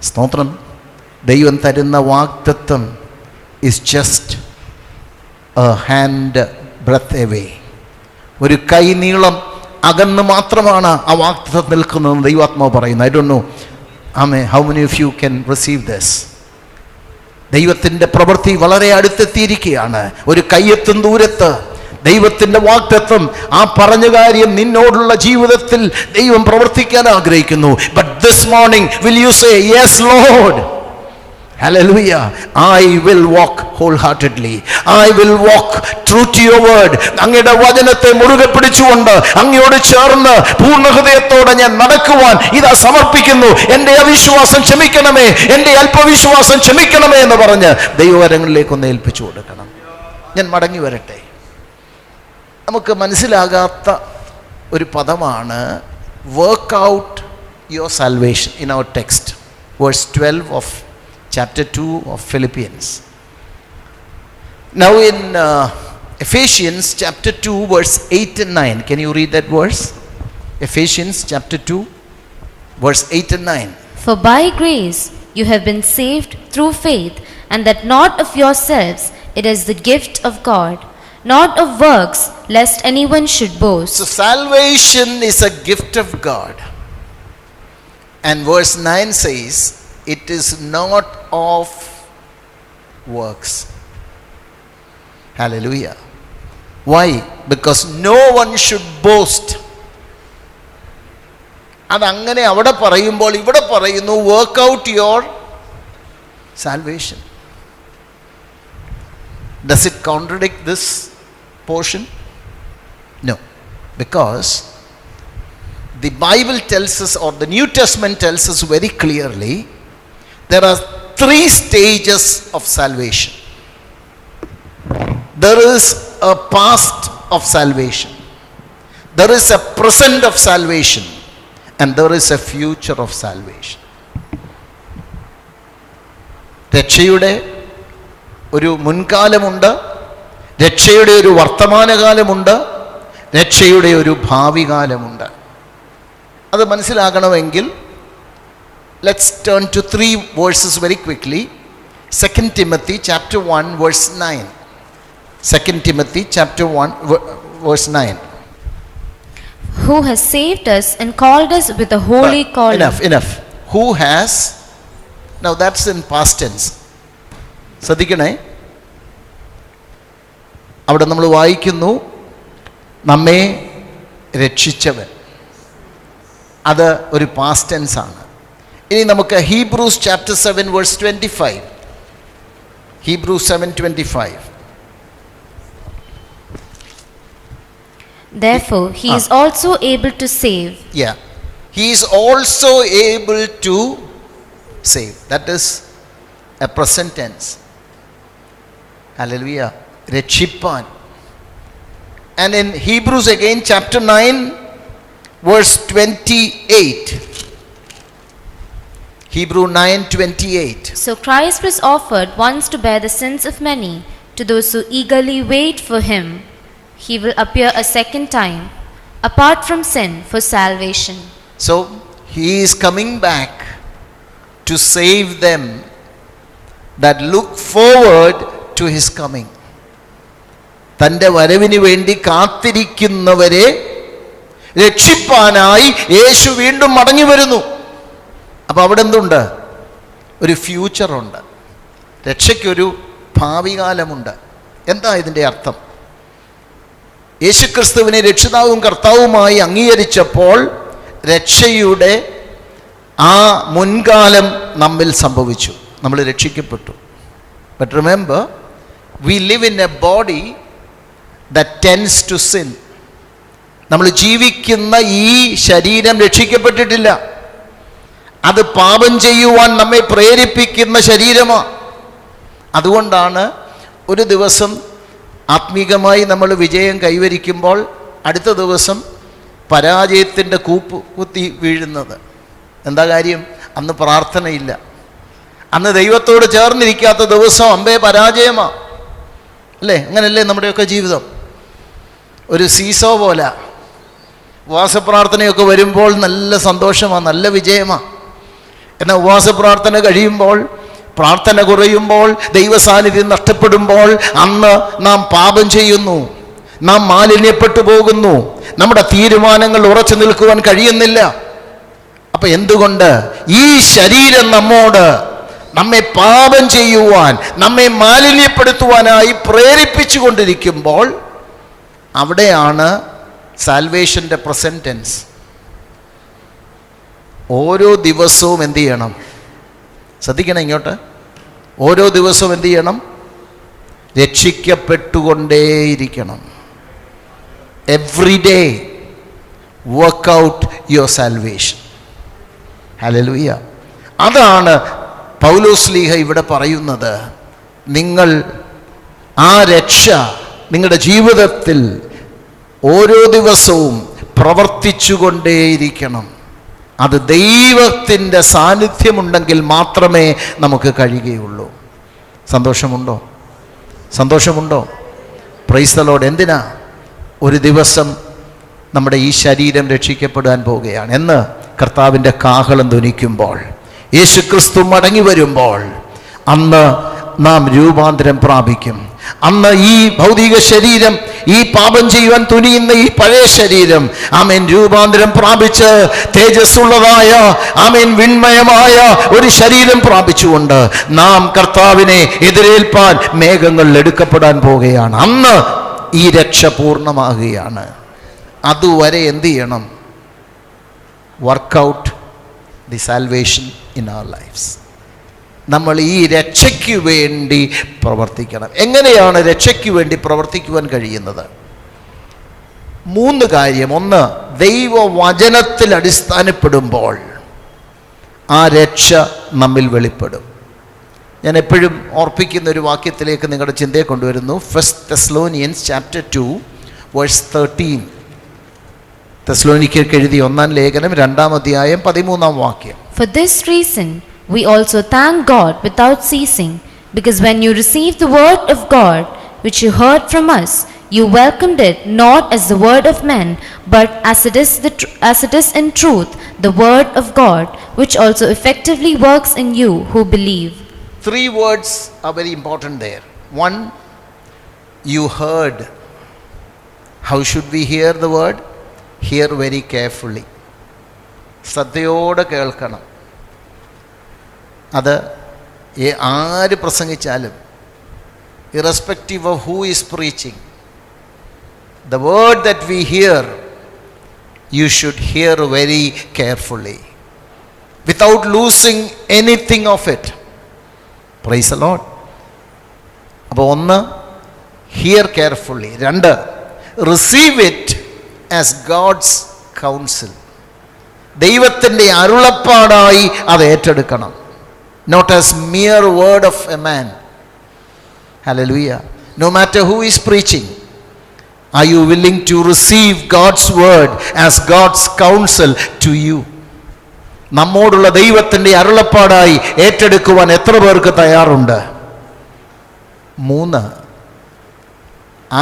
സ്തോത്രം. ദൈവം തരുന്ന വാഗ്ദത്തം is just a hand breadth away. ഒരു കൈനീളം അകന്ന് മാത്രമാണ് ആ വാഗ്ദത്തം നിൽക്കുന്നതെന്ന് ദൈവാത്മാവ് പറയുന്നു. I don't know, how many of you can receive this? ദൈവത്തിൻ്റെ പ്രവൃത്തി വളരെ അടുത്തെത്തിയിരിക്കുകയാണ്. ഒരു കയ്യെത്തും ദൂരത്ത് ദൈവത്തിൻ്റെ വാഗ്ദത്തം, ആ പറഞ്ഞ കാര്യം നിന്നോടുള്ള ജീവിതത്തിൽ ദൈവം പ്രവർത്തിക്കാൻ ആഗ്രഹിക്കുന്നു. But this morning will you say, yes Lord? Hallelujah. I will walk wholeheartedly. I will walk true to your word. അങ്ങയുടെ വചനത്തെ മുറുകെ പിടിച്ചുകൊണ്ട് അങ്ങയോട് ചേർന്ന് പൂർണ്ണ ഹൃദയത്തോടെ ഞാൻ നടക്കുവാൻ ഇതാ സമർപ്പിക്കുന്നു. എൻ്റെ അവിശ്വാസം ക്ഷമിക്കണമേ, എൻ്റെ അല്പവിശ്വാസം ക്ഷമിക്കണമേ എന്ന് പറഞ്ഞ് ദൈവകരങ്ങളിലേക്കൊന്ന് ഏൽപ്പിച്ചു കൊടുക്കണം. ഞാൻ മടങ്ങി വരട്ടെ. നമുക്ക് മനസ്സിലാകാത്ത ഒരു പദമാണ് work out your salvation in our text, verse 12 of chapter 2 of Philippians. Now in Ephesians chapter 2 verse 8 and 9, can you read that verse? Ephesians chapter 2 verse 8 and 9. For by grace you have been saved through faith, and that not of yourselves, it is the gift of God, not of works, lest anyone should boast. So salvation is a gift of God. And verse 9 says, it is not of works. Hallelujah. Why? Because no one should boast. അതങ്ങനെ അവിടെ പറയുമ്പോൾ ഇവിടെ പറയുന്നു, work out your salvation. Does it contradict this portion? No. Because the Bible tells us, or the New Testament tells us very clearly, there are 3 stages of salvation. There is a past of salvation, there is a present of salvation, and there is a future of salvation. രക്ഷയുടെ ഒരു മുൻകാലമുണ്ട്, രക്ഷയുടെ ഒരു വർത്തമാനകാലമുണ്ട്, രക്ഷയുടെ ഒരു ഭാവി കാലമുണ്ട്. അത് മനസ്സിലാകണമെങ്കിൽ let's turn to 3 verses very quickly. 2 Timothy chapter 1 verse 9. 2 Timothy chapter 1 verse 9. Who has saved us and called us with a holy calling. Enough. Who has, now that's in past tense. ശ്രദ്ധിക്കണേ, അവിടെ നമ്മൾ വായിക്കുന്നു നമ്മെ രക്ഷിച്ചവൻ. അത് ഒരു past tense ആണ്. ഇനി നമുക്ക് Hebrews chapter 7 verse 25. Hebrews 7:25. Therefore he is also able to save. Yeah. He is also able to save. That is a present tense. Hallelujah. രക്ഷിപ്പാൻ. And in Hebrews again chapter 9 verse 28. Hebrew 9:28. So Christ was offered once to bear the sins of many. To those who eagerly wait for him, he will appear a second time, apart from sin, for salvation. So he is coming back to save them that look forward to his coming. തൻ്റെ വരവിന് വേണ്ടി കാത്തിരിക്കുന്നവരെ രക്ഷിപ്പാനായി യേശു വീണ്ടും മടങ്ങി വരുന്നു. അപ്പോൾ അവിടെ എന്തുണ്ട്? ഒരു ഫ്യൂച്ചറുണ്ട്. രക്ഷയ്ക്കൊരു ഭാവി കാലമുണ്ട്. എന്താ ഇതിൻ്റെ അർത്ഥം? യേശുക്രിസ്തുവിനെ രക്ഷിതാവും കർത്താവുമായി അംഗീകരിച്ചപ്പോൾ രക്ഷയുടെ ആ മുൻകാലം നമ്മിൽ സംഭവിച്ചു. നമ്മൾ രക്ഷിക്കപ്പെട്ടു. But remember, we live in a body that tends to sin. നമ്മൾ ജീവിക്കുന്ന ഈ ശരീരം രക്ഷിക്കപ്പെട്ടിട്ടില്ല. അത് പാപം ചെയ്യുവാൻ നമ്മെ പ്രേരിപ്പിക്കുന്ന ശരീരമാണ്. അതുകൊണ്ടാണ് ഒരു ദിവസം ആത്മീകമായി നമ്മൾ വിജയം കൈവരിക്കുമ്പോൾ അടുത്ത ദിവസം പരാജയത്തിൻ്റെ കൂപ്പ് കുത്തി വീഴുന്നത്. എന്താ കാര്യം? അന്ന് പ്രാർത്ഥനയില്ല. അന്ന് ദൈവത്തോട് ചേർന്നിരിക്കാത്ത ദിവസം അമ്പേ പരാജയമാണ്. അല്ലേ? അങ്ങനല്ലേ നമ്മുടെയൊക്കെ ജീവിതം? ഒരു സീസോ പോലെ. ഉപവാസ പ്രാർത്ഥനയൊക്കെ വരുമ്പോൾ നല്ല സന്തോഷമാണ്, നല്ല വിജയമാണ്. എന്നാൽ ഉപവാസ പ്രാർത്ഥന കഴിയുമ്പോൾ, പ്രാർത്ഥന കുറയുമ്പോൾ, ദൈവസാന്നിധ്യം നഷ്ടപ്പെടുമ്പോൾ അന്ന് നാം പാപം ചെയ്യുന്നു, നാം മാലിന്യപ്പെട്ടു പോകുന്നു, നമ്മുടെ തീരുമാനങ്ങൾ ഉറച്ചു നിൽക്കുവാൻ കഴിയുന്നില്ല. അപ്പം എന്തുകൊണ്ട്? ഈ ശരീരം നമ്മെ പാപം ചെയ്യുവാൻ, നമ്മെ മാലിന്യപ്പെടുത്തുവാനായി പ്രേരിപ്പിച്ചു കൊണ്ടിരിക്കുമ്പോൾ അവിടെയാണ് സാൽവേഷൻ്റെ പ്രസന്റ് ടെൻസ്. ഓരോ ദിവസവും എന്ത് ചെയ്യണം? ശ്രദ്ധിക്കണം ഇങ്ങോട്ട്. ഓരോ ദിവസവും എന്ത് ചെയ്യണം? രക്ഷിക്കപ്പെട്ടുകൊണ്ടേയിരിക്കണം. Every day work out your salvation. Hallelujah. അതാണ് പൗലോസ്ലീഹ ഇവിടെ പറയുന്നത്. നിങ്ങൾ ആ രക്ഷ നിങ്ങളുടെ ജീവിതത്തിൽ ഓരോ ദിവസവും പ്രവർത്തിച്ചുകൊണ്ടേയിരിക്കണം. അത് ദൈവത്തിൻ്റെ സാന്നിധ്യമുണ്ടെങ്കിൽ മാത്രമേ നമുക്ക് കഴിയുകയുള്ളൂ. സന്തോഷമുണ്ടോ? സന്തോഷമുണ്ടോ? Praise the Lord. എന്തിനാ? ഒരു ദിവസം നമ്മുടെ ഈ ശരീരം രക്ഷിക്കപ്പെടാൻ പോവുകയാണ്. എന്ന് കർത്താവിൻ്റെ കാഹളം ധ്വനിക്കുമ്പോൾ, യേശുക്രിസ്തു മടങ്ങി വരുമ്പോൾ അന്ന് നാം രൂപാന്തരം പ്രാപിക്കും. അന്ന് ഈ ഭൗതിക ശരീരം, ഈ പാപം ചെയ്യുവാൻ തുനിയുന്ന ഈ പഴയ ശരീരം ആമേൻ രൂപാന്തരം പ്രാപിച്ച് തേജസ്സുള്ളതായ ആമേൻ വിൺമയമായ ഒരു ശരീരം പ്രാപിച്ചുകൊണ്ട് നാം കർത്താവിനെ എതിരേൽപ്പാൻ മേഘങ്ങളിൽ എടുക്കപ്പെടാൻ പോവുകയാണ്. അന്ന് ഈ രക്ഷ പൂർണ്ണമാകുകയാണ്. അതുവരെ എന്ത് ചെയ്യണം? Work out the salvation in our lifes. നമ്മൾ ഈ രക്ഷയ്ക്ക് വേണ്ടി പ്രവർത്തിക്കണം. എങ്ങനെയാണ് രക്ഷയ്ക്ക് വേണ്ടി പ്രവർത്തിക്കുവാൻ കഴിയുന്നത്? 3 കാര്യം. 1, ദൈവവചനത്തിൽ അടിസ്ഥാനപ്പെടുമ്പോൾ ആ രക്ഷ നമ്മിൽ വെളിപ്പെടും. ഞാൻ എപ്പോഴും ഓർപ്പിക്കുന്ന ഒരു വാക്യത്തിലേക്ക് നിങ്ങളുടെ ചിന്തയെ കൊണ്ടുവരുന്നു. 1 Thessalonians chapter 2 verse 13. തെസ്സലോനിക്കർക്ക് എഴുതിയ 1-ാം ലേഖനം 2-ാം അധ്യായം 13-ാം വാക്യം. For this reason we also thank God without ceasing, because when you received the word of God, which you heard from us, you welcomed it not as the word of men, but as it is in truth the word of God, which also effectively works in you who believe. 3 words are very important there. 1, you heard. How should we hear the word? Hear very carefully. ശ്രദ്ധയോടെ കേൾക്കണം. അത് ആര് പ്രസംഗിച്ചാലും, irrespective of who is preaching, the word that we hear, you should hear very carefully without losing anything of it. Praise the Lord. അപ്പോൾ 1, hear carefully. 2, receive it as God's counsel. ദൈവത്തിൻ്റെ അരുളപ്പാടായി അത് ഏറ്റെടുക്കണം. Not as mere word of a man. Hallelujah. No matter who is preaching, are you willing to receive God's word as God's counsel to you? നമ്മോടുള്ള ദൈവത്തിൻ്റെ അരുളപ്പാടായി ഏറ്റെടുക്കുവാൻ എത്ര പേർക്ക് തയ്യാറുണ്ട്? 3,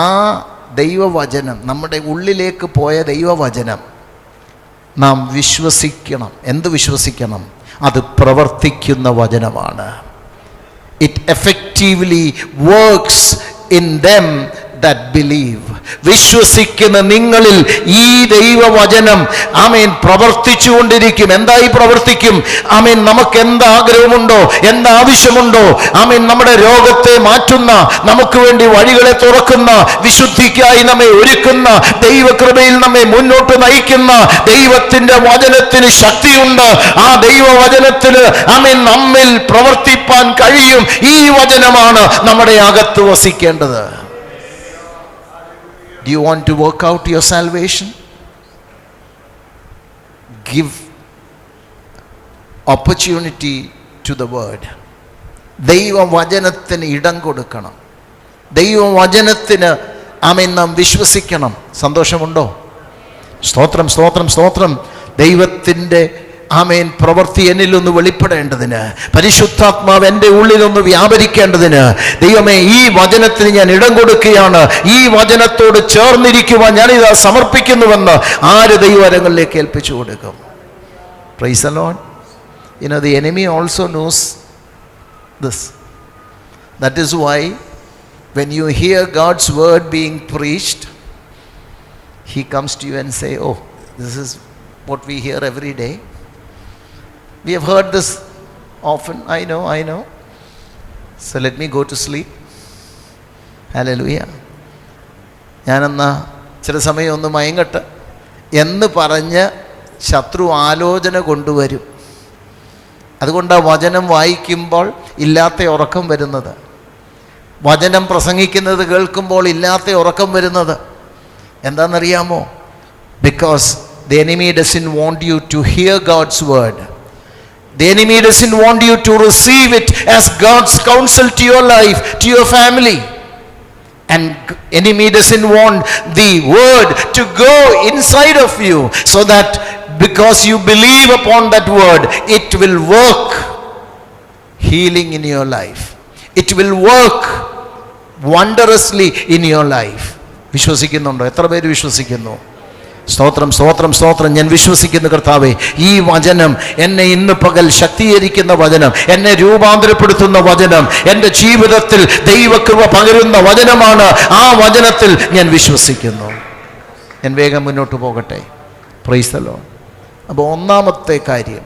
ആ ദൈവവചനം, നമ്മുടെ ഉള്ളിലേക്ക് പോയ ദൈവവചനം നാം വിശ്വസിക്കണം. എന്ത് വിശ്വസിക്കണം? അത് പ്രവർത്തിക്കുന്ന വചനമാണ്. It effectively works in them that believe. വിശ്വസിക്കുന്ന നിങ്ങളിൽ ഈ ദൈവവചനം ആമേൻ പ്രവർത്തിച്ചുകൊണ്ടിരിക്കും. എന്തായി പ്രവർത്തിക്കും? ആമേൻ നമുക്ക് എന്താഗ്രഹമുണ്ടോ, എന്താവശ്യമുണ്ടോ, ആമേൻ നമ്മുടെ രോഗത്തെ മാറ്റുന്ന, നമുക്ക് വേണ്ടി വഴികളെ തുറക്കുന്ന, വിശുദ്ധിക്കായി നമ്മെ ഒരുക്കുന്ന, ദൈവകൃപയിൽ നമ്മെ മുന്നോട്ട് നയിക്കുന്ന ദൈവത്തിന്റെ വചനത്തിന് ശക്തിയുണ്ട്. ആ ദൈവവചനത്തിന് ആമേൻ നമ്മിൽ പ്രവർത്തിപ്പാൻ കഴിയും. ഈ വചനമാണ് നമ്മുടെ അകത്ത് വസിക്കേണ്ടത്. Do you want to work out your salvation? Give opportunity to the word. ദൈവവചനത്തിന് ഇടം കൊടുക്കണം. ദൈവവചനത്തിന് ആമേൻ നാം വിശ്വസിക്കണം. സന്തോഷമുണ്ടോ? സ്തോത്രം, സ്തോത്രം, സ്തോത്രം. ദൈവത്തിൻ്റെ ആമേൻ പ്രവൃത്തി എന്നിലൊന്ന് വെളിപ്പെടേണ്ടതിന്, പരിശുദ്ധാത്മാവ് എൻ്റെ ഉള്ളിലൊന്ന് വ്യാപരിക്കേണ്ടതിന്, ദൈവമേ ഈ വചനത്തിന് ഞാൻ ഇടം കൊടുക്കുകയാണ്, ഈ വചനത്തോട് ചേർന്നിരിക്കുവാൻ ഞാനിത് സമർപ്പിക്കുന്നുവെന്ന് ആര് ദൈവകരങ്ങളിലേക്ക് ഏൽപ്പിച്ചു കൊടുക്കും? Price the Lord. The enemy also knows this. That is why when you hear God's word being preached, he comes to you and say, oh, this is what we hear every day. We have heard this often. I know. So let me go to sleep. Hallelujah. ഞാനെന്നാ ചില സമയം ഒന്ന് മയങ്ങട്ടെ എന്ന് പറഞ്ഞ് ശത്രു ആലോചന കൊണ്ടുവരും. അതുകൊണ്ടാണ് വചനം വായിക്കുമ്പോൾ ഇല്ലാത്ത ഉറക്കം വരുന്നത്, വചനം പ്രസംഗിക്കുന്നത് കേൾക്കുമ്പോൾ ഇല്ലാത്ത ഉറക്കം വരുന്നത്. എന്താണെന്നറിയാമോ? Because the enemy doesn't want you to hear God's word. The enemy doesn't want you to receive it as God's counsel to your life, to your family. And enemy doesn't want the word to go inside of you, so that because you believe upon that word, it will work healing in your life. It will work wondrously in your life. വിശ്വസിക്കുന്നുണ്ടോ? എത്ര പേര് വിശ്വസിക്കുന്നു? സ്തോത്രം, സ്തോത്രം, സ്തോത്രം. ഞാൻ വിശ്വസിക്കുന്നു കർത്താവേ, ഈ വചനം എന്നെ ഇന്ന് പകൽ ശക്തീകരിക്കുന്ന വചനം, എന്നെ രൂപാന്തരപ്പെടുത്തുന്ന വചനം, എൻ്റെ ജീവിതത്തിൽ ദൈവകൃപ പകരുന്ന വചനമാണ്. ആ വചനത്തിൽ ഞാൻ വിശ്വസിക്കുന്നു. ഞാൻ വേഗം മുന്നോട്ട് പോകട്ടെ. Price the Lord. അപ്പോൾ ഒന്നാമത്തെ കാര്യം,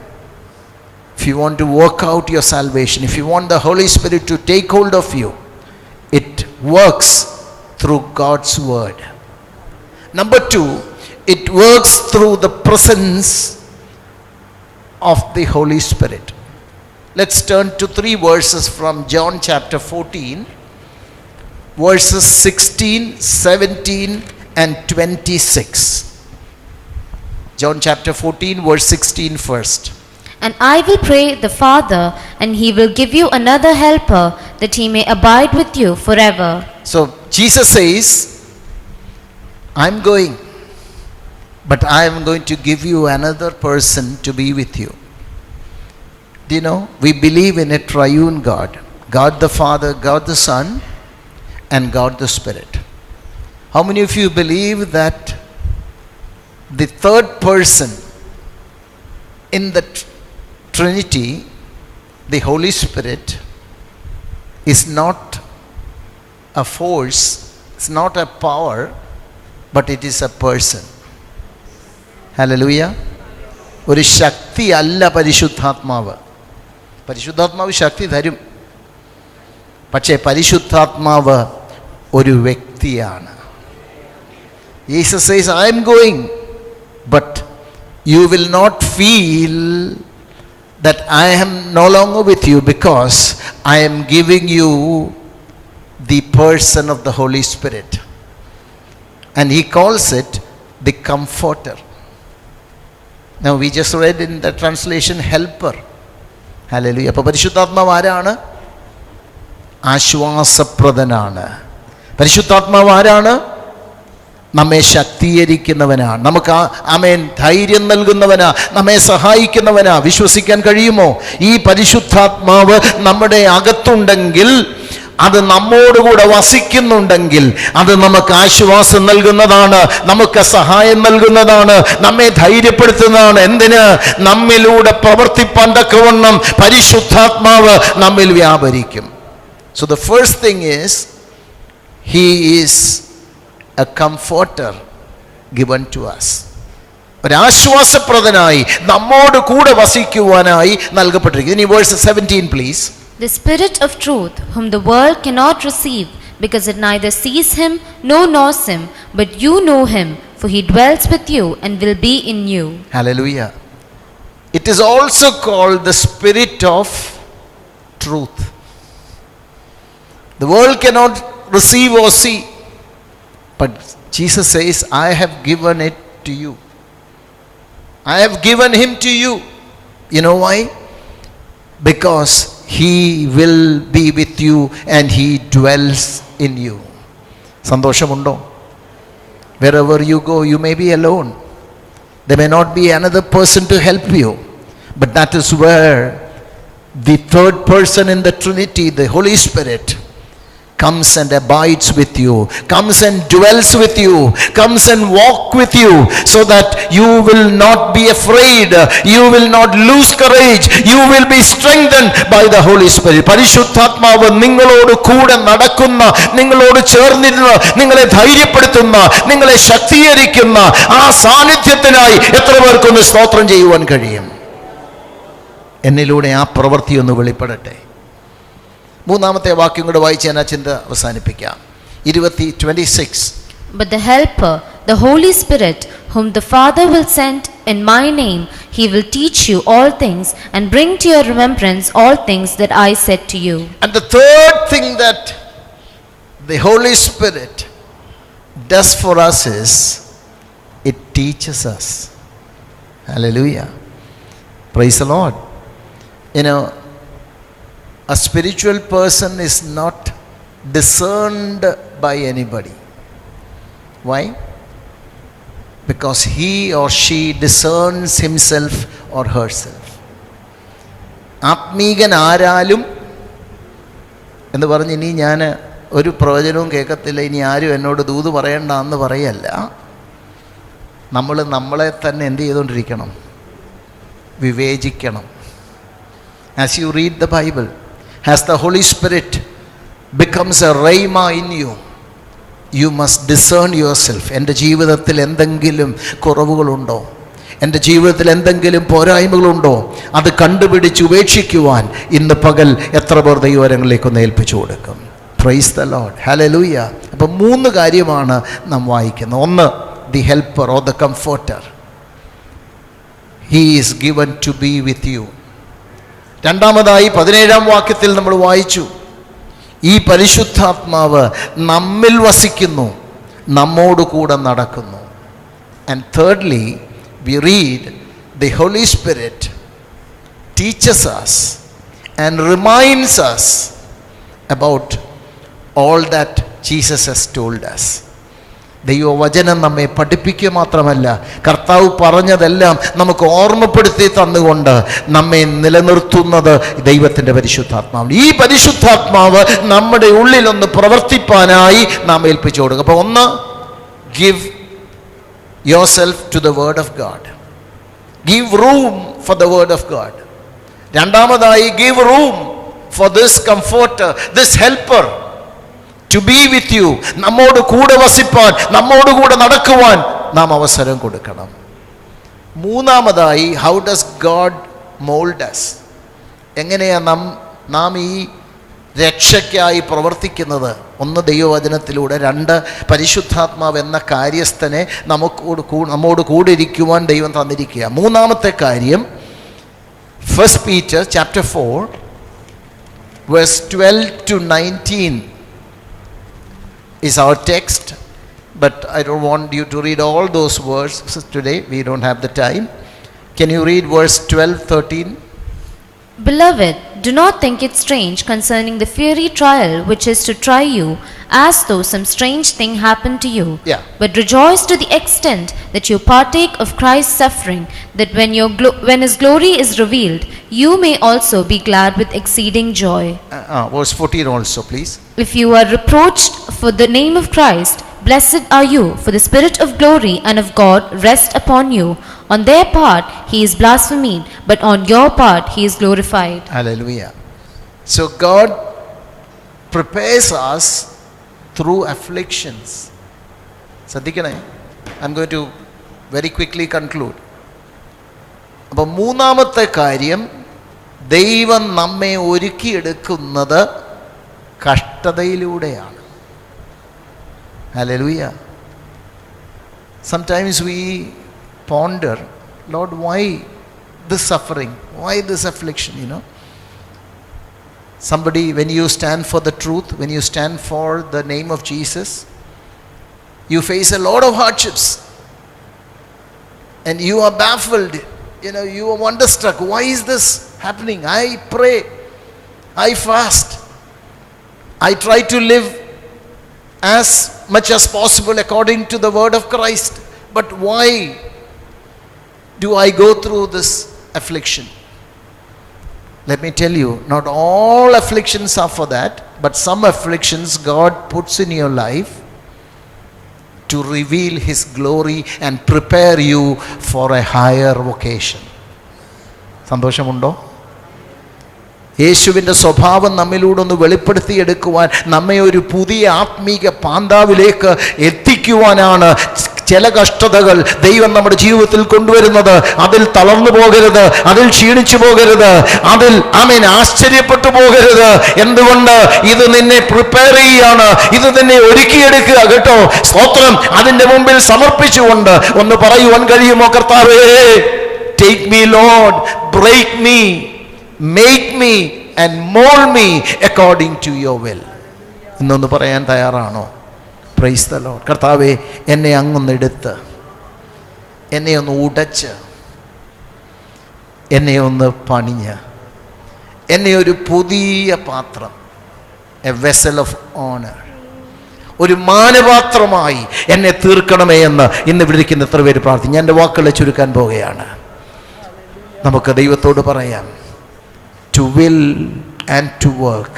if you want to work out your salvation, if you want the Holy Spirit to take hold of you, it works through God's word. Number 2, it works through the presence of the Holy Spirit. Let's turn to 3 verses from John chapter 14, verses 16, 17 and 26. John chapter 14, verse 16 first. And I will pray the Father, and he will give you another helper, that he may abide with you forever. So Jesus says, I'm going, but I am going to give you another person to be with you. Do you know, we believe in a triune God. God the Father, God the Son, and God the Spirit. How many of you believe that the third person in the Trinity, the Holy Spirit, is not a force, it's not a power, but it is a person? Hallelujah. ഒരു ശക്തി അല്ല പരിശുദ്ധാത്മാവ്. പരിശുദ്ധാത്മാവ് ശക്തി തരും, പക്ഷേ പരിശുദ്ധാത്മാവ് ഒരു വ്യക്തിയാണ്. Jesus says, I am going, but you will not feel that I am no longer with you, because I am giving you the person of the Holy Spirit. And he calls it the Comforter. Now we just read in the translation helper. Hallelujah. അപ്പോൾ പരിശുദ്ധാത്മാവ് ആരാണ്? ആശ്വാസപ്രദനാണ്. പരിശുദ്ധാത്മാവ് ആരാണ്? നമ്മെ ശക്തീകരിക്കുന്നവനാണ്, നമുക്ക് ആമേൻ ധൈര്യം നൽകുന്നവനാ, നമ്മെ സഹായിക്കുന്നവനാ. വിശ്വസിക്കാൻ കഴിയുമോ? ഈ പരിശുദ്ധാത്മാവ് നമ്മുടെ അകത്തുണ്ടെങ്കിൽ, അത് നമ്മോടുകൂടെ വസിക്കുന്നുണ്ടെങ്കിൽ, അത് നമുക്ക് ആശ്വാസം നൽകുന്നതാണ്, നമുക്ക് സഹായം നൽകുന്നതാണ്, നമ്മെ ധൈര്യപ്പെടുത്തുന്നതാണ്. എന്തിന്? നമ്മിലൂടെ പ്രവർത്തിപ്പാൻ തക്കവണ്ണം പരിശുദ്ധാത്മാവ് നമ്മിൽ വ്യാപരിക്കും. So the first thing is, he is a comforter given to us. ഒരാശ്വാസപ്രദനായി നമ്മോട് കൂടെ വസിക്കുവാനായി നൽകപ്പെട്ടിരിക്കുന്നു. ഇനി verse 17 please. The Spirit of truth, whom the world cannot receive, because it neither sees him nor knows him, but you know him, for he dwells with you and will be in you. Hallelujah. It is also called the Spirit of truth. The world cannot receive or see, but Jesus says, I have given it to you. I have given him to you. You know why? Because he will be with you and he dwells in you. സന്തോഷമുണ്ടോ? Wherever you go, you may be alone. There may not be another person to help you. But that is where the third person in the Trinity, the Holy Spirit, comes and abides with you, comes and dwells with you, comes and walk with you, so that you will not be afraid, you will not lose courage, you will be strengthened by the Holy Spirit. പരിശുദ്ധാത്മാവ് നിങ്ങളോട് കൂടെ നടക്കുന്ന, നിങ്ങളോട് ചേർന്നിരുന്ന് നിങ്ങളെ ധൈര്യപ്പെടുത്തുന്ന, നിങ്ങളെ ശക്തീകരിക്കുന്ന ആ സാന്നിധ്യത്തിനായി എത്ര പേർക്കൊന്ന് സ്തോത്രം ചെയ്യുവാൻ കഴിയും? എന്നിലൂടെ ആ പ്രവൃത്തി ഒന്ന് വെളിപ്പെടട്ടെ. മൂന്നാമത്തെ വാക്യം കൂടെ വായിച്ച് ഞാൻ ആ ചിന്ത അവസാനിപ്പിക്കാം. 26. But the Helper, the Holy Spirit, whom the Father will send in my name, he will teach you all things and bring to your remembrance all things that I said to you. And the third thing that the Holy Spirit does for us is, it teaches us. Hallelujah. Praise the Lord. You know, a spiritual person is not discerned by anybody. Why? Because he or she discerns himself or herself. ആത്മീകൻ ആരാലും എന്ന് പറഞ്ഞ് ഇനി ഞാൻ ഒരു പ്രവചനവും കേൾക്കത്തില്ല, ഇനി ആരും എന്നോട് ദൂത് പറയണ്ട എന്ന് പറയല്ല. നമ്മൾ നമ്മളെ തന്നെ എന്ത് ചെയ്തുകൊണ്ടിരിക്കണം? വിവേചിക്കണം. As you read the Bible, as the Holy Spirit becomes a rhema in you, you must discern yourself. എൻ്റെ ജീവിതത്തിൽ എന്തെങ്കിലും കുറവുകളുണ്ടോ? എൻ്റെ ജീവിതത്തിൽ എന്തെങ്കിലും പോരായ്മകളുണ്ടോ? അത് കണ്ടുപിടിച്ച് ഉപേക്ഷിക്കുവാൻ ഇന്ന് പകൽ എത്ര പേർ ദൈവകരങ്ങളിലേക്കൊന്ന് ഏൽപ്പിച്ചു കൊടുക്കും? Praise the Lord. ഹല്ലേലൂയ. അപ്പം 3 കാര്യമാണ് നാം വായിക്കുന്നത്. ഒന്ന്, the helper or the comforter. He is given to be with you. രണ്ടാമതായി 17-ാം വാക്യത്തിൽ നമ്മൾ വായിച്ചു, ഈ പരിശുദ്ധാത്മാവ് നമ്മിൽ വസിക്കുന്നു, നമ്മോട് കൂടെ നടക്കുന്നു. And thirdly, we read the Holy Spirit teaches us and reminds us about all that Jesus has told us. ദൈവവചനം നമ്മെ പഠിപ്പിക്കുക മാത്രമല്ല, കർത്താവ് പറഞ്ഞതെല്ലാം നമുക്ക് ഓർമ്മപ്പെടുത്തി തന്നുകൊണ്ട് നമ്മെ നിലനിർത്തുന്നത് ദൈവത്തിൻ്റെ പരിശുദ്ധാത്മാവ്. ഈ പരിശുദ്ധാത്മാവ് നമ്മുടെ ഉള്ളിലൊന്ന് പ്രവർത്തിപ്പാനായി നാം ഏൽപ്പിച്ചു കൊടുക്കുക. അപ്പോൾ ഒന്ന്, give yourself to the word of God. Give room for the word of God. രണ്ടാമതായി, give room for this comforter, this helper to be with you. നമ്മോട് കൂടെ വസിപ്പാൻ, നമ്മോട് കൂടെ നടക്കുവാൻ നാം അവസരം കൊടുക്കണം. മൂന്നാമതായി, how does God mold us? എങ്ങനെയാണ് നാം ഈ രക്ഷയ്ക്കായി പ്രവർത്തിക്കുന്നത്? ഒന്ന്, ദൈവവചനത്തിലൂടെ. രണ്ട്, പരിശുദ്ധാത്മാവ് എന്ന കാര്യസ്ഥനെ നമ്മോട് കൂടെ ഇരിക്കുവാൻ ദൈവം തന്നിരിക്കുക. മൂന്നാമത്തെ കാര്യം, 1 Peter chapter 4 verse 12 to 19 is our text, but I don't want you to read all those verses today. We don't have the time. Can you read verse 12, 13? Beloved, do not think it strange concerning the fiery trial which is to try you, as though some strange thing happened to you. Yeah. But rejoice to the extent that you partake of Christ's suffering, that when his glory is revealed, you may also be glad with exceeding joy. Verse 14 also, please. If you are reproached for the name of Christ, blessed are you, for the Spirit of glory and of God rest upon you. On their part he is blasphemed, but on your part he is glorified. Hallelujah. So God prepares us through afflictions. ശ്രദ്ധിക്കണേ. I am going to very quickly conclude. അപ്പം മൂന്നാമത്തെ കാര്യം, ദൈവം നമ്മെ ഒരുക്കിയെടുക്കുന്നത് കഷ്ടതയിലൂടെയാണ്. Hallelujah. Sometimes we ponder, Lord, why this suffering? Why this affliction, you know? Somebody, when you stand for the truth, when you stand for the name of Jesus, you face a lot of hardships. And you are baffled, you know, you are wonderstruck. Why is this happening? I pray, I fast, I try to live as much as possible according to the word of Christ. But why do I go through this affliction? Let me tell you, not all afflictions are for that, but some afflictions God puts in your life to reveal His glory and prepare you for a higher vocation. സന്തോഷമുണ്ടോ? യേശുവിൻ്റെ സ്വഭാവം നമ്മിലൂടെ ഒന്ന് വെളിപ്പെടുത്തിയെടുക്കുവാൻ, നമ്മെ ഒരു പുതിയ ആത്മീക പാന്താവിലേക്ക് എത്തിക്കുവാനാണ് ചില കഷ്ടതകൾ ദൈവം നമ്മുടെ ജീവിതത്തിൽ കൊണ്ടുവരുന്നത്. അതിൽ തളർന്നു പോകരുത്, അതിൽ ക്ഷീണിച്ചു പോകരുത്, അതിൽ ആശ്ചര്യപ്പെട്ടു പോകരുത്. എന്തുകൊണ്ട്? ഇത് നിന്നെ പ്രിപ്പയർ ചെയ്യാണ്, ഇത് നിന്നെ ഒരുക്കിയെടുക്കുക കേട്ടോ. സ്തോത്രം. അതിൻ്റെ മുമ്പിൽ സമർപ്പിച്ചുകൊണ്ട് ഒന്ന് പറയുവാൻ കഴിയുമോ? കർത്താവേ, take me Lord, break me, make me and mold me according to your will. എന്നൊന്ന് പറയാൻ തയ്യാറാണോ? Price the Lord. കർത്താവേ, എന്നെ അങ്ങൊന്നെടുത്ത്, എന്നെ ഒന്ന് ഉടച്ച്, എന്നെ ഒന്ന് പണിഞ്ഞ്, എന്നെ ഒരു പുതിയ പാത്രം, എ വെസൽ ഓഫ് ഓണർ, ഒരു മാനപാത്രമായി എന്നെ തീർക്കണമേ എന്ന് ഇന്ന് വിളിക്കുന്ന എത്ര പേര് പ്രാർത്ഥിക്കും. ഞാൻ എൻ്റെ വാക്കുകളെ ചുരുക്കാൻ പോവുകയാണ്. നമുക്ക് ദൈവത്തോട് പറയാം, to will and to work.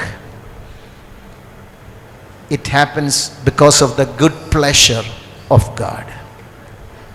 It happens because of the good pleasure of God.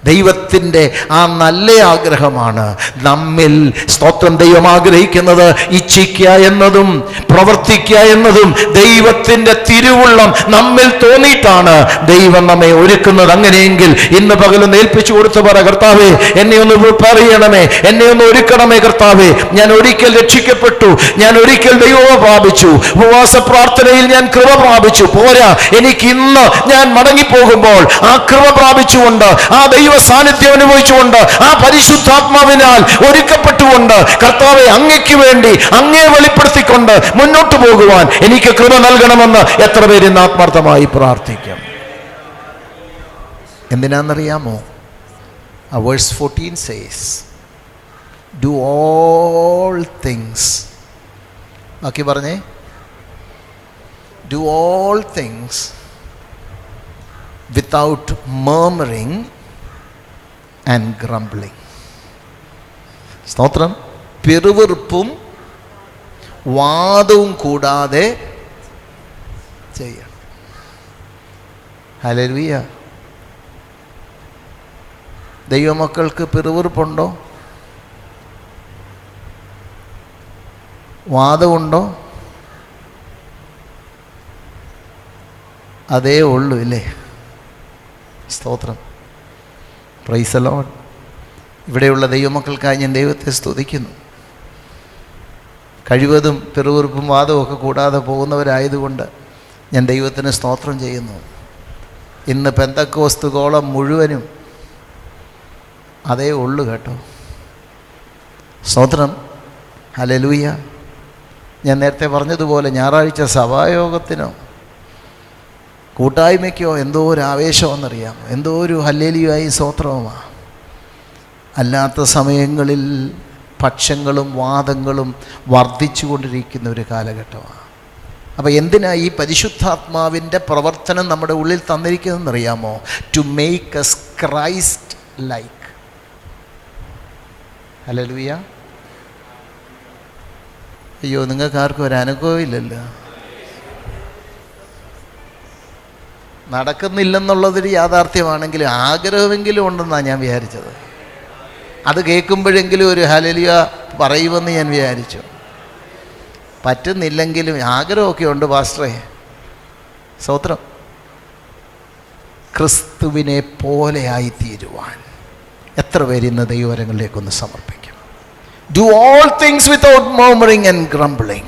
ദൈവത്തിൻ്റെ ആ നല്ല ആഗ്രഹമാണ് നമ്മിൽ. സ്തോത്രം. ദൈവം ആഗ്രഹിക്കുന്നത് ഇച്ഛിക്കുക എന്നതും പ്രവർത്തിക്കുക എന്നതും ദൈവത്തിൻ്റെ തിരുവുള്ളം നമ്മിൽ തോന്നിയിട്ടാണ് ദൈവം നമ്മെ ഒരുക്കുന്നത്. അങ്ങനെയെങ്കിൽ ഇന്ന് പകലും ഏൽപ്പിച്ചു കൊടുത്ത് പറ, കർത്താവേ, എന്നെ ഒന്ന് പ്രിപ്പയർ ചെയ്യണമേ, എന്നെ ഒന്ന് ഒരുക്കണമേ കർത്താവേ. ഞാൻ ഒരിക്കൽ രക്ഷിക്കപ്പെട്ടു, ഞാൻ ഒരിക്കൽ ദൈവം പ്രാപിച്ചു, ഉപവാസ പ്രാർത്ഥനയിൽ ഞാൻ കൃപ പ്രാപിച്ചു. പോരാ, എനിക്ക് ഇന്ന് ഞാൻ മടങ്ങിപ്പോകുമ്പോൾ ആ കൃപ പ്രാപിച്ചുകൊണ്ട്, ആ ദൈവ സാന്നിധ്യം അനുഭവിച്ചുകൊണ്ട്, ആ പരിശുദ്ധാത്മാവിനാൽ ഒരുക്കപ്പെട്ടുകൊണ്ട്, കർത്താവെ, അങ്ങയ്ക്ക് വേണ്ടി അങ്ങയെ വെളിപ്പെടുത്തിക്കൊണ്ട് മുന്നോട്ട് പോകുവാൻ എനിക്ക് കൃപ നൽകണമെന്ന് എത്ര പേര് ഇന്ന് ആത്മാർത്ഥമായി പ്രാർത്ഥിക്കും? എന്തിനാണെന്നറിയാമോ? Verse 14 says, do all things. ബാക്കി പറഞ്ഞേ, do all things without murmuring and grumbling. സ്തോത്രം. പിറുവിറുപ്പും വാദവും കൂടാതെ ചെയ്യണം. ഹല്ലേലൂയ. ദൈവമക്കൾക്ക് പിറുവിറുപ്പുണ്ടോ? വാദമുണ്ടോ? അതേ ഉള്ളൂ ഇല്ലേ? സ്തോത്രം. Price the Lord. ഇവിടെയുള്ള ദൈവമക്കൾക്കായി ഞാൻ ദൈവത്തെ സ്തുതിക്കുന്നു. കഴിവതും പിറുവിറുപ്പും വാദവും ഒക്കെ കൂടാതെ പോകുന്നവരായതുകൊണ്ട് ഞാൻ ദൈവത്തിന് സ്തോത്രം ചെയ്യുന്നു. ഇന്ന് പെന്തക്കോസ്ത് കോളം മുഴുവനും അതേ ഉള്ളു കേട്ടോ. സ്തോത്രം. ഹല്ലേലൂയ. ഞാൻ നേരത്തെ പറഞ്ഞതുപോലെ ഞായറാഴ്ച സഭായോഗത്തിനോ കൂട്ടായ്മയ്ക്കോ എന്തോ ഒരു ആവേശമെന്നറിയാമോ, എന്തോ ഒരു ഹല്ലേലൂയായി സ്തോത്രവുമാണ്. അല്ലാത്ത സമയങ്ങളിൽ പക്ഷങ്ങളും വാദങ്ങളും വർദ്ധിച്ചു കൊണ്ടിരിക്കുന്ന ഒരു കാലഘട്ടമാണ്. അപ്പോൾ എന്തിനാ ഈ പരിശുദ്ധാത്മാവിൻ്റെ പ്രവർത്തനം നമ്മുടെ ഉള്ളിൽ തന്നിരിക്കുന്നതെന്നറിയാമോ? To make us Christ like. Hallelujah. അയ്യോ, നിങ്ങൾക്ക് ആർക്കും ഒരു അനുഭവം ഇല്ലല്ലോ. നടക്കുന്നില്ലെന്നുള്ളതൊരു യാഥാർത്ഥ്യമാണെങ്കിലും ആഗ്രഹമെങ്കിലും ഉണ്ടെന്നാണ് ഞാൻ വിചാരിച്ചത്. അത് കേൾക്കുമ്പോഴെങ്കിലും ഒരു ഹല്ലേലൂയ പറയുമെന്ന് ഞാൻ വിചാരിച്ചു. പറ്റുന്നില്ലെങ്കിലും ആഗ്രഹമൊക്കെ ഉണ്ട് പാസ്റ്ററേ. സ്തോത്രം. ക്രിസ്തുവിനെ പോലെയായി തീരുവാൻ എത്ര പേര് ഇന്ന് ദൈവകരങ്ങളിലേക്കൊന്ന് സമർപ്പിക്കും? Do all things without murmuring and grumbling.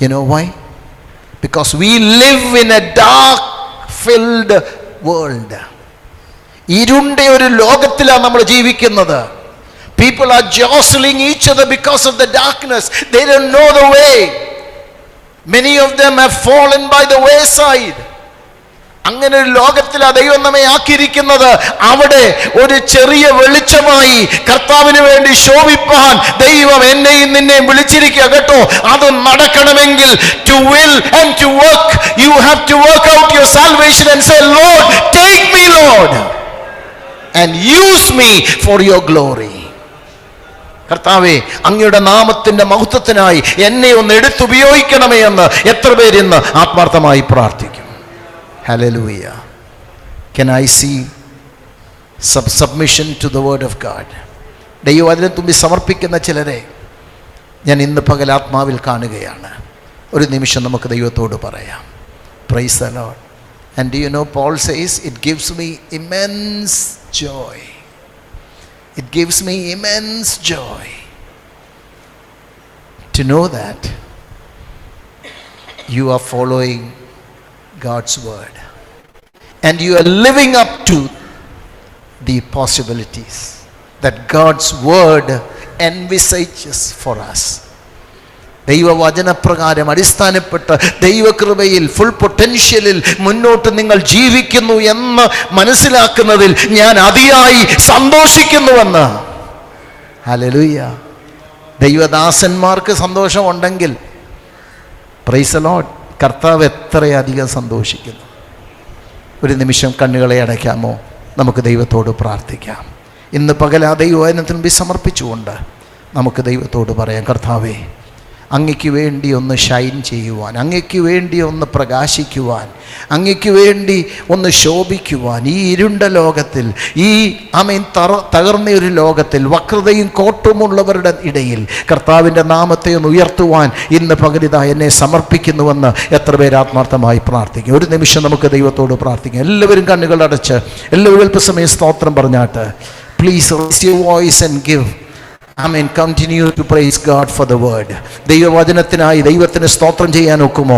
You know why? Because we live in a dark filled world. ഇരുണ്ട ഒരു ലോകത്തിലാണ് നമ്മൾ ജീവിക്കുന്നത്. People are jostling each other because of the darkness. They don't know the way. Many of them have fallen by the wayside. അങ്ങനെ ഒരു ലോകത്തിലാണ് ദൈവം നമ്മെ ആക്കിയിരിക്കുന്നത്. അവിടെ ഒരു ചെറിയ വെളിച്ചമായി കർത്താവിന് വേണ്ടി ശോഭിപ്പാൻ ദൈവം എന്നെയും നിന്നെയും വിളിച്ചിരിക്കുക കേട്ടോ. അത് നടക്കണമെങ്കിൽ to will and to work, you have to work out your salvation and say, Lord, take me, Lord, and use me for your glory. കർത്താവേ, അങ്ങയുടെ നാമത്തിന്റെ മഹത്വത്തിനായി എന്നെ ഒന്ന് എടുത്തുപയോഗിക്കണമേ എന്ന് എത്ര പേര് ഇന്ന് ആത്മാർത്ഥമായി പ്രാർത്ഥിക്കും? Hallelujah. Can I see submission to the word of God? ദൈവവചനം തുമ്പി സമർപ്പിക്കുന്ന ചിലരെ ഞാൻ ഇന്ന് പകൽ ആത്മാവിൽ കാണുകയാണ്. ഒരു നിമിഷം നമുക്ക് ദൈവത്തോട് പറയാം. Praise the Lord. And do you know, Paul says, it gives me immense joy. It gives me immense joy to know that you are following God's word and you are living up to the possibilities that God's word envisages for us. ദൈവവചനപ്രകാരം അടിസ്ഥാനപ്പെട്ട് ദൈവകൃപയിൽ full പൊട്ടൻഷ്യലിൽ മുന്നോട്ട് നിങ്ങൾ ജീവിക്കുന്നു എന്ന് മനസ്സിലാക്കുന്നതിൽ ഞാൻ അതിയായി സന്തോഷിക്കുന്നുവെന്ന്. Hallelujah. ദൈവദാസന്മാർക്ക് സന്തോഷമുണ്ടെങ്കിൽ price the Lord, കർത്താവ് എത്രയധികം സന്തോഷിക്കുന്നു. ഒരു നിമിഷം കണ്ണുകളെ അടയ്ക്കാമോ? നമുക്ക് ദൈവത്തോട് പ്രാർത്ഥിക്കാം. ഇന്ന് പകൽ ആ ദൈവവചനത്തിന് മുമ്പിൽ സമർപ്പിച്ചുകൊണ്ട് നമുക്ക് ദൈവത്തോട് പറയാം, കർത്താവേ, അങ്ങയ്ക്ക് വേണ്ടി ഒന്ന് ഷൈൻ ചെയ്യുവാൻ, അങ്ങയ്ക്ക് വേണ്ടി ഒന്ന് പ്രകാശിക്കുവാൻ, അങ്ങയ്ക്ക് വേണ്ടി ഒന്ന് ശോഭിക്കുവാൻ ഈ ഇരുണ്ട ലോകത്തിൽ, ഈ തകർന്ന ഒരു ലോകത്തിൽ, വക്രതയും കോട്ടമുള്ളവരുടെ ഇടയിൽ കർത്താവിൻ്റെ നാമത്തെ ഒന്ന് ഉയർത്തുവാൻ ഇന്ന് പകലിത എന്നെ സമർപ്പിക്കുന്നുവെന്ന് എത്ര പേര് ആത്മാർത്ഥമായി പ്രാർത്ഥിക്കും? ഒരു നിമിഷം നമുക്ക് ദൈവത്തോട് പ്രാർത്ഥിക്കാം. എല്ലാവരും കണ്ണുകൾ അടച്ച് എല്ലാവരും അല്പസമയം സ്തോത്രം പറഞ്ഞാട്ട് please raise your voice and give. Amen. Continue to praise God for the word. ദൈവവചനത്തിനായി ദൈവത്തിന് സ്തോത്രം ചെയ്യാൻ ഒക്കുമോ?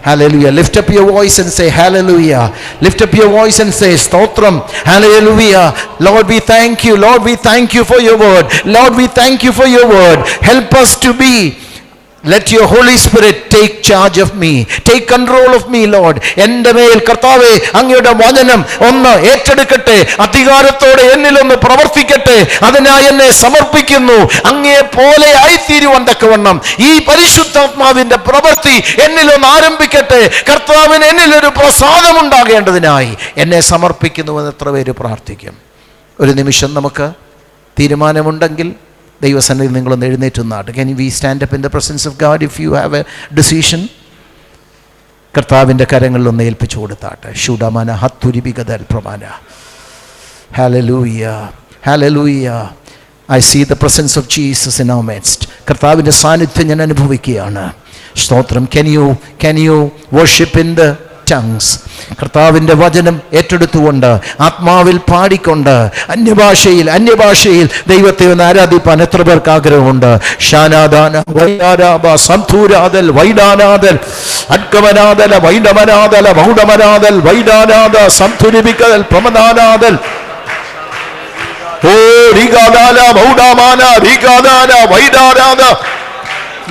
Hallelujah. Lift up your voice and say hallelujah. Lift up your voice and say stotram. Hallelujah. Lord, we thank you. Lord, we thank you for your word. Lord, we thank you for your word. Help us to be. Let your Holy Spirit take charge of me. Take control of me, Lord. എൻ്റെ മേൽ കർത്താവേ അങ്ങയുടെ വചനം ഒന്ന് ഏറ്റെടുക്കട്ടെ, അധികാരത്തോടെ എന്നിലൊന്ന് പ്രവർത്തിക്കട്ടെ. അതിനായി എന്നെ സമർപ്പിക്കുന്നു. അങ്ങയെ പോലെ ആയിത്തീരുവാൻ തക്കവണ്ണം ഈ പരിശുദ്ധാത്മാവിൻ്റെ പ്രവൃത്തി എന്നിലൊന്ന് ആരംഭിക്കട്ടെ. കർത്താവിന് എന്നിലൊരു പ്രസാദമുണ്ടാകേണ്ടതിനായി എന്നെ സമർപ്പിക്കുന്നുവെന്ന് എത്ര പേര് പ്രാർത്ഥിക്കും? ഒരു നിമിഷം നമുക്ക് തീരുമാനമുണ്ടെങ്കിൽ ദൈവസന്നിധിയിൽ നിങ്ങളൊന്ന് എഴുന്നേറ്റുന്നാട്ട്. Can we stand up in the presence of God if you have a decision? കർത്താവിൻ്റെ കരങ്ങളിലൊന്ന് ഏൽപ്പിച്ചു കൊടുത്താട്ടെ. ശുഡമന ഹത്തുരിബിഗദൽ പ്രമാന. Hallelujah. Hallelujah. I see the presence of Jesus in our midst. കർത്താവിൻ്റെ സാന്നിധ്യം ഞാൻ അനുഭവിക്കുകയാണ്. സ്തോത്രം. Can you worship in the tongues? കർത്താവിൻ്റെ വചനം ഏറ്റെടുത്തുകൊണ്ട് ആത്മാവിൽ പാടിക്കൊണ്ട് അന്യഭാഷയിൽ ദൈവത്തെ ഒന്ന് ആരാധിപ്പാൻ എത്ര പേർക്ക് ആഗ്രഹമുണ്ട്? ഷാനാദാന വൈഡാരാബ സന്ധൂരാദൽ വൈഡാനാദൽ അഡ്കമനാദല വൈഡമനാദല മൗഡമനാദൽ വൈഡാനാദ സന്ധുരിബിക്കൽ പ്രമദാനാദൽ ഓ റിഗാദാല മൗഡമാന റിഗാദാന വൈഡാനാദ.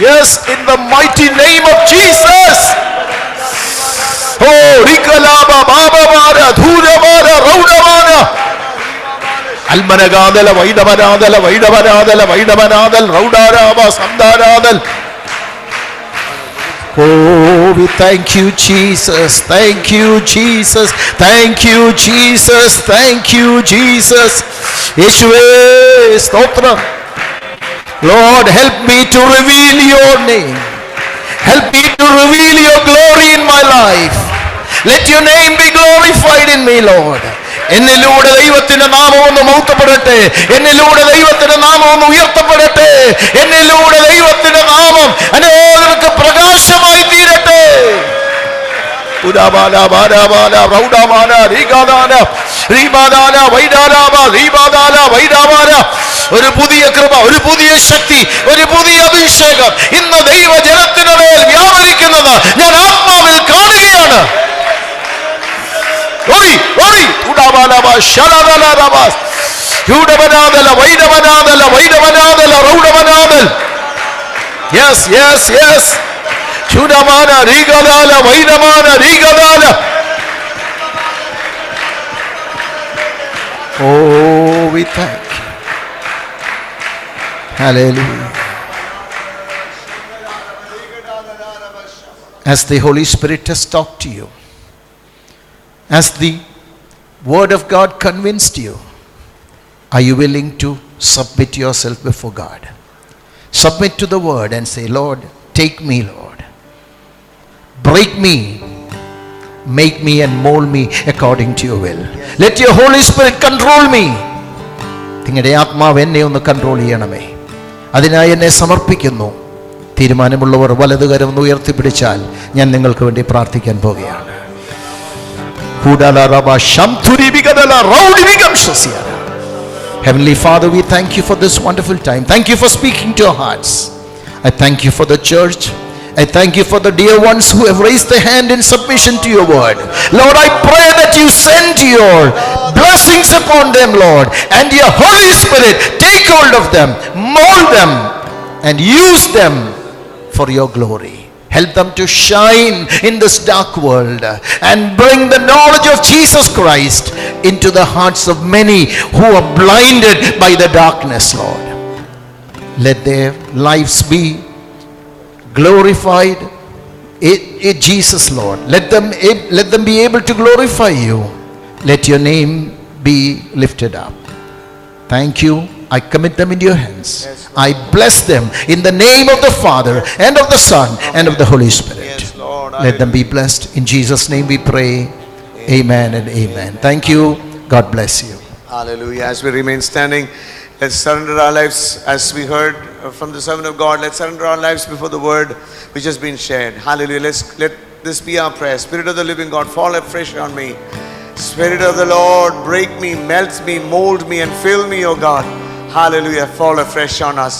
Yes, in the mighty name of Jesus. Oh, rikalaba babamara dhurabara raudamana almanagadala vaidamanadala raudaraba samdaradal. Oh, we thank you, Jesus. Thank you, Jesus. Thank you, Jesus. Thank you, Jesus. Yeshua stotram. Lord, help me to reveal your name. Help me to reveal your glory in my life. Let your name be glorified in me, Lord. എന്നിലൂടെ ദൈവത്തിന്റെ നാമം ഒന്ന് മഹത്വപ്പെടട്ടെ. എന്നിലൂടെ ദൈവത്തിന്റെ നാമം ഒന്ന് ഉയർത്തപ്പെടട്ടെ. എന്നിലൂടെ ദൈവത്തിന്റെ നാമം അനേകർക്ക് പ്രകാശമായി തീരട്ടെ. Udabala, Badabala, Raudamana, Rigadana, Ribadana, Vaidalaba, Ribadana, Vaidamana. ഒരു പുതിയ കൃപ, ഒരു പുതിയ ശക്തി, ഒരു പുതിയ അഭിഷേകം ഇന്ന് ദൈവജനത്തിനു മേൽ വ്യാപരിക്കുന്നത് ഞാൻ ആത്മാവിൽ കാണുകയാണ്. ഓടി ഓടി ഉടാബാലബ ശലദലബാസ് യുഡബനാദല വൈദവനാദല വൈദവനാദല റൗഡവനാദൽ. യെസ് യെസ് യെസ് ചുഡമാന രീഗദാല വൈദമാന രീഗദാല. Oh, we thank you. Hallelujah. As the Holy Spirit has talked to you, as the Word of God convinced you, are you willing to submit yourself before God? Submit to the Word and say, Lord, take me, Lord. Break me, make me and mold me according to your will. Let your Holy Spirit control me. നിങ്ങളുടെ ആത്മാവ് എന്നെ ഒന്ന് control ചെയ്യണമേ. അതിനായി എന്നെ സമർപ്പിക്കുന്നു. തീരുമാനമുള്ളവർ വലതുകരം ഒന്ന് ഉയർത്തിപ്പിടിച്ചാൽ ഞാൻ നിങ്ങൾക്ക് വേണ്ടി പ്രാർത്ഥിക്കാൻ പോകുകയാണ്. Heavenly Father, we thank you for this wonderful time. Thank you for speaking to our hearts. I thank you for the church. I thank you for the dear ones who have raised their hand in submission to your word. Lord, I pray that you send your blessings upon them, Lord, and your Holy Spirit take hold of them, mold them, and use them for your glory. Help them to shine in this dark world and bring the knowledge of Jesus Christ into the hearts of many who are blinded by the darkness, Lord. Let their lives be glorified in Jesus, Lord. Let them be able to glorify you. Let your name be lifted up. Thank you. I commit them into your hands. Yes, I bless them in the name of the Father and of the Son and of the Holy Spirit. Yes, Lord. Let them be blessed. In Jesus' name we pray. Amen and amen. Thank you. God bless you. Hallelujah. As we remain standing, let's surrender our lives as we heard from the servant of God. Let's surrender our lives before the word which has been shared. Hallelujah. Let this be our prayer. Spirit of the living God, fall afresh on me. Spirit of the Lord, break me, melt me, mold me and fill me, O God. Hallelujah. Fall afresh on us.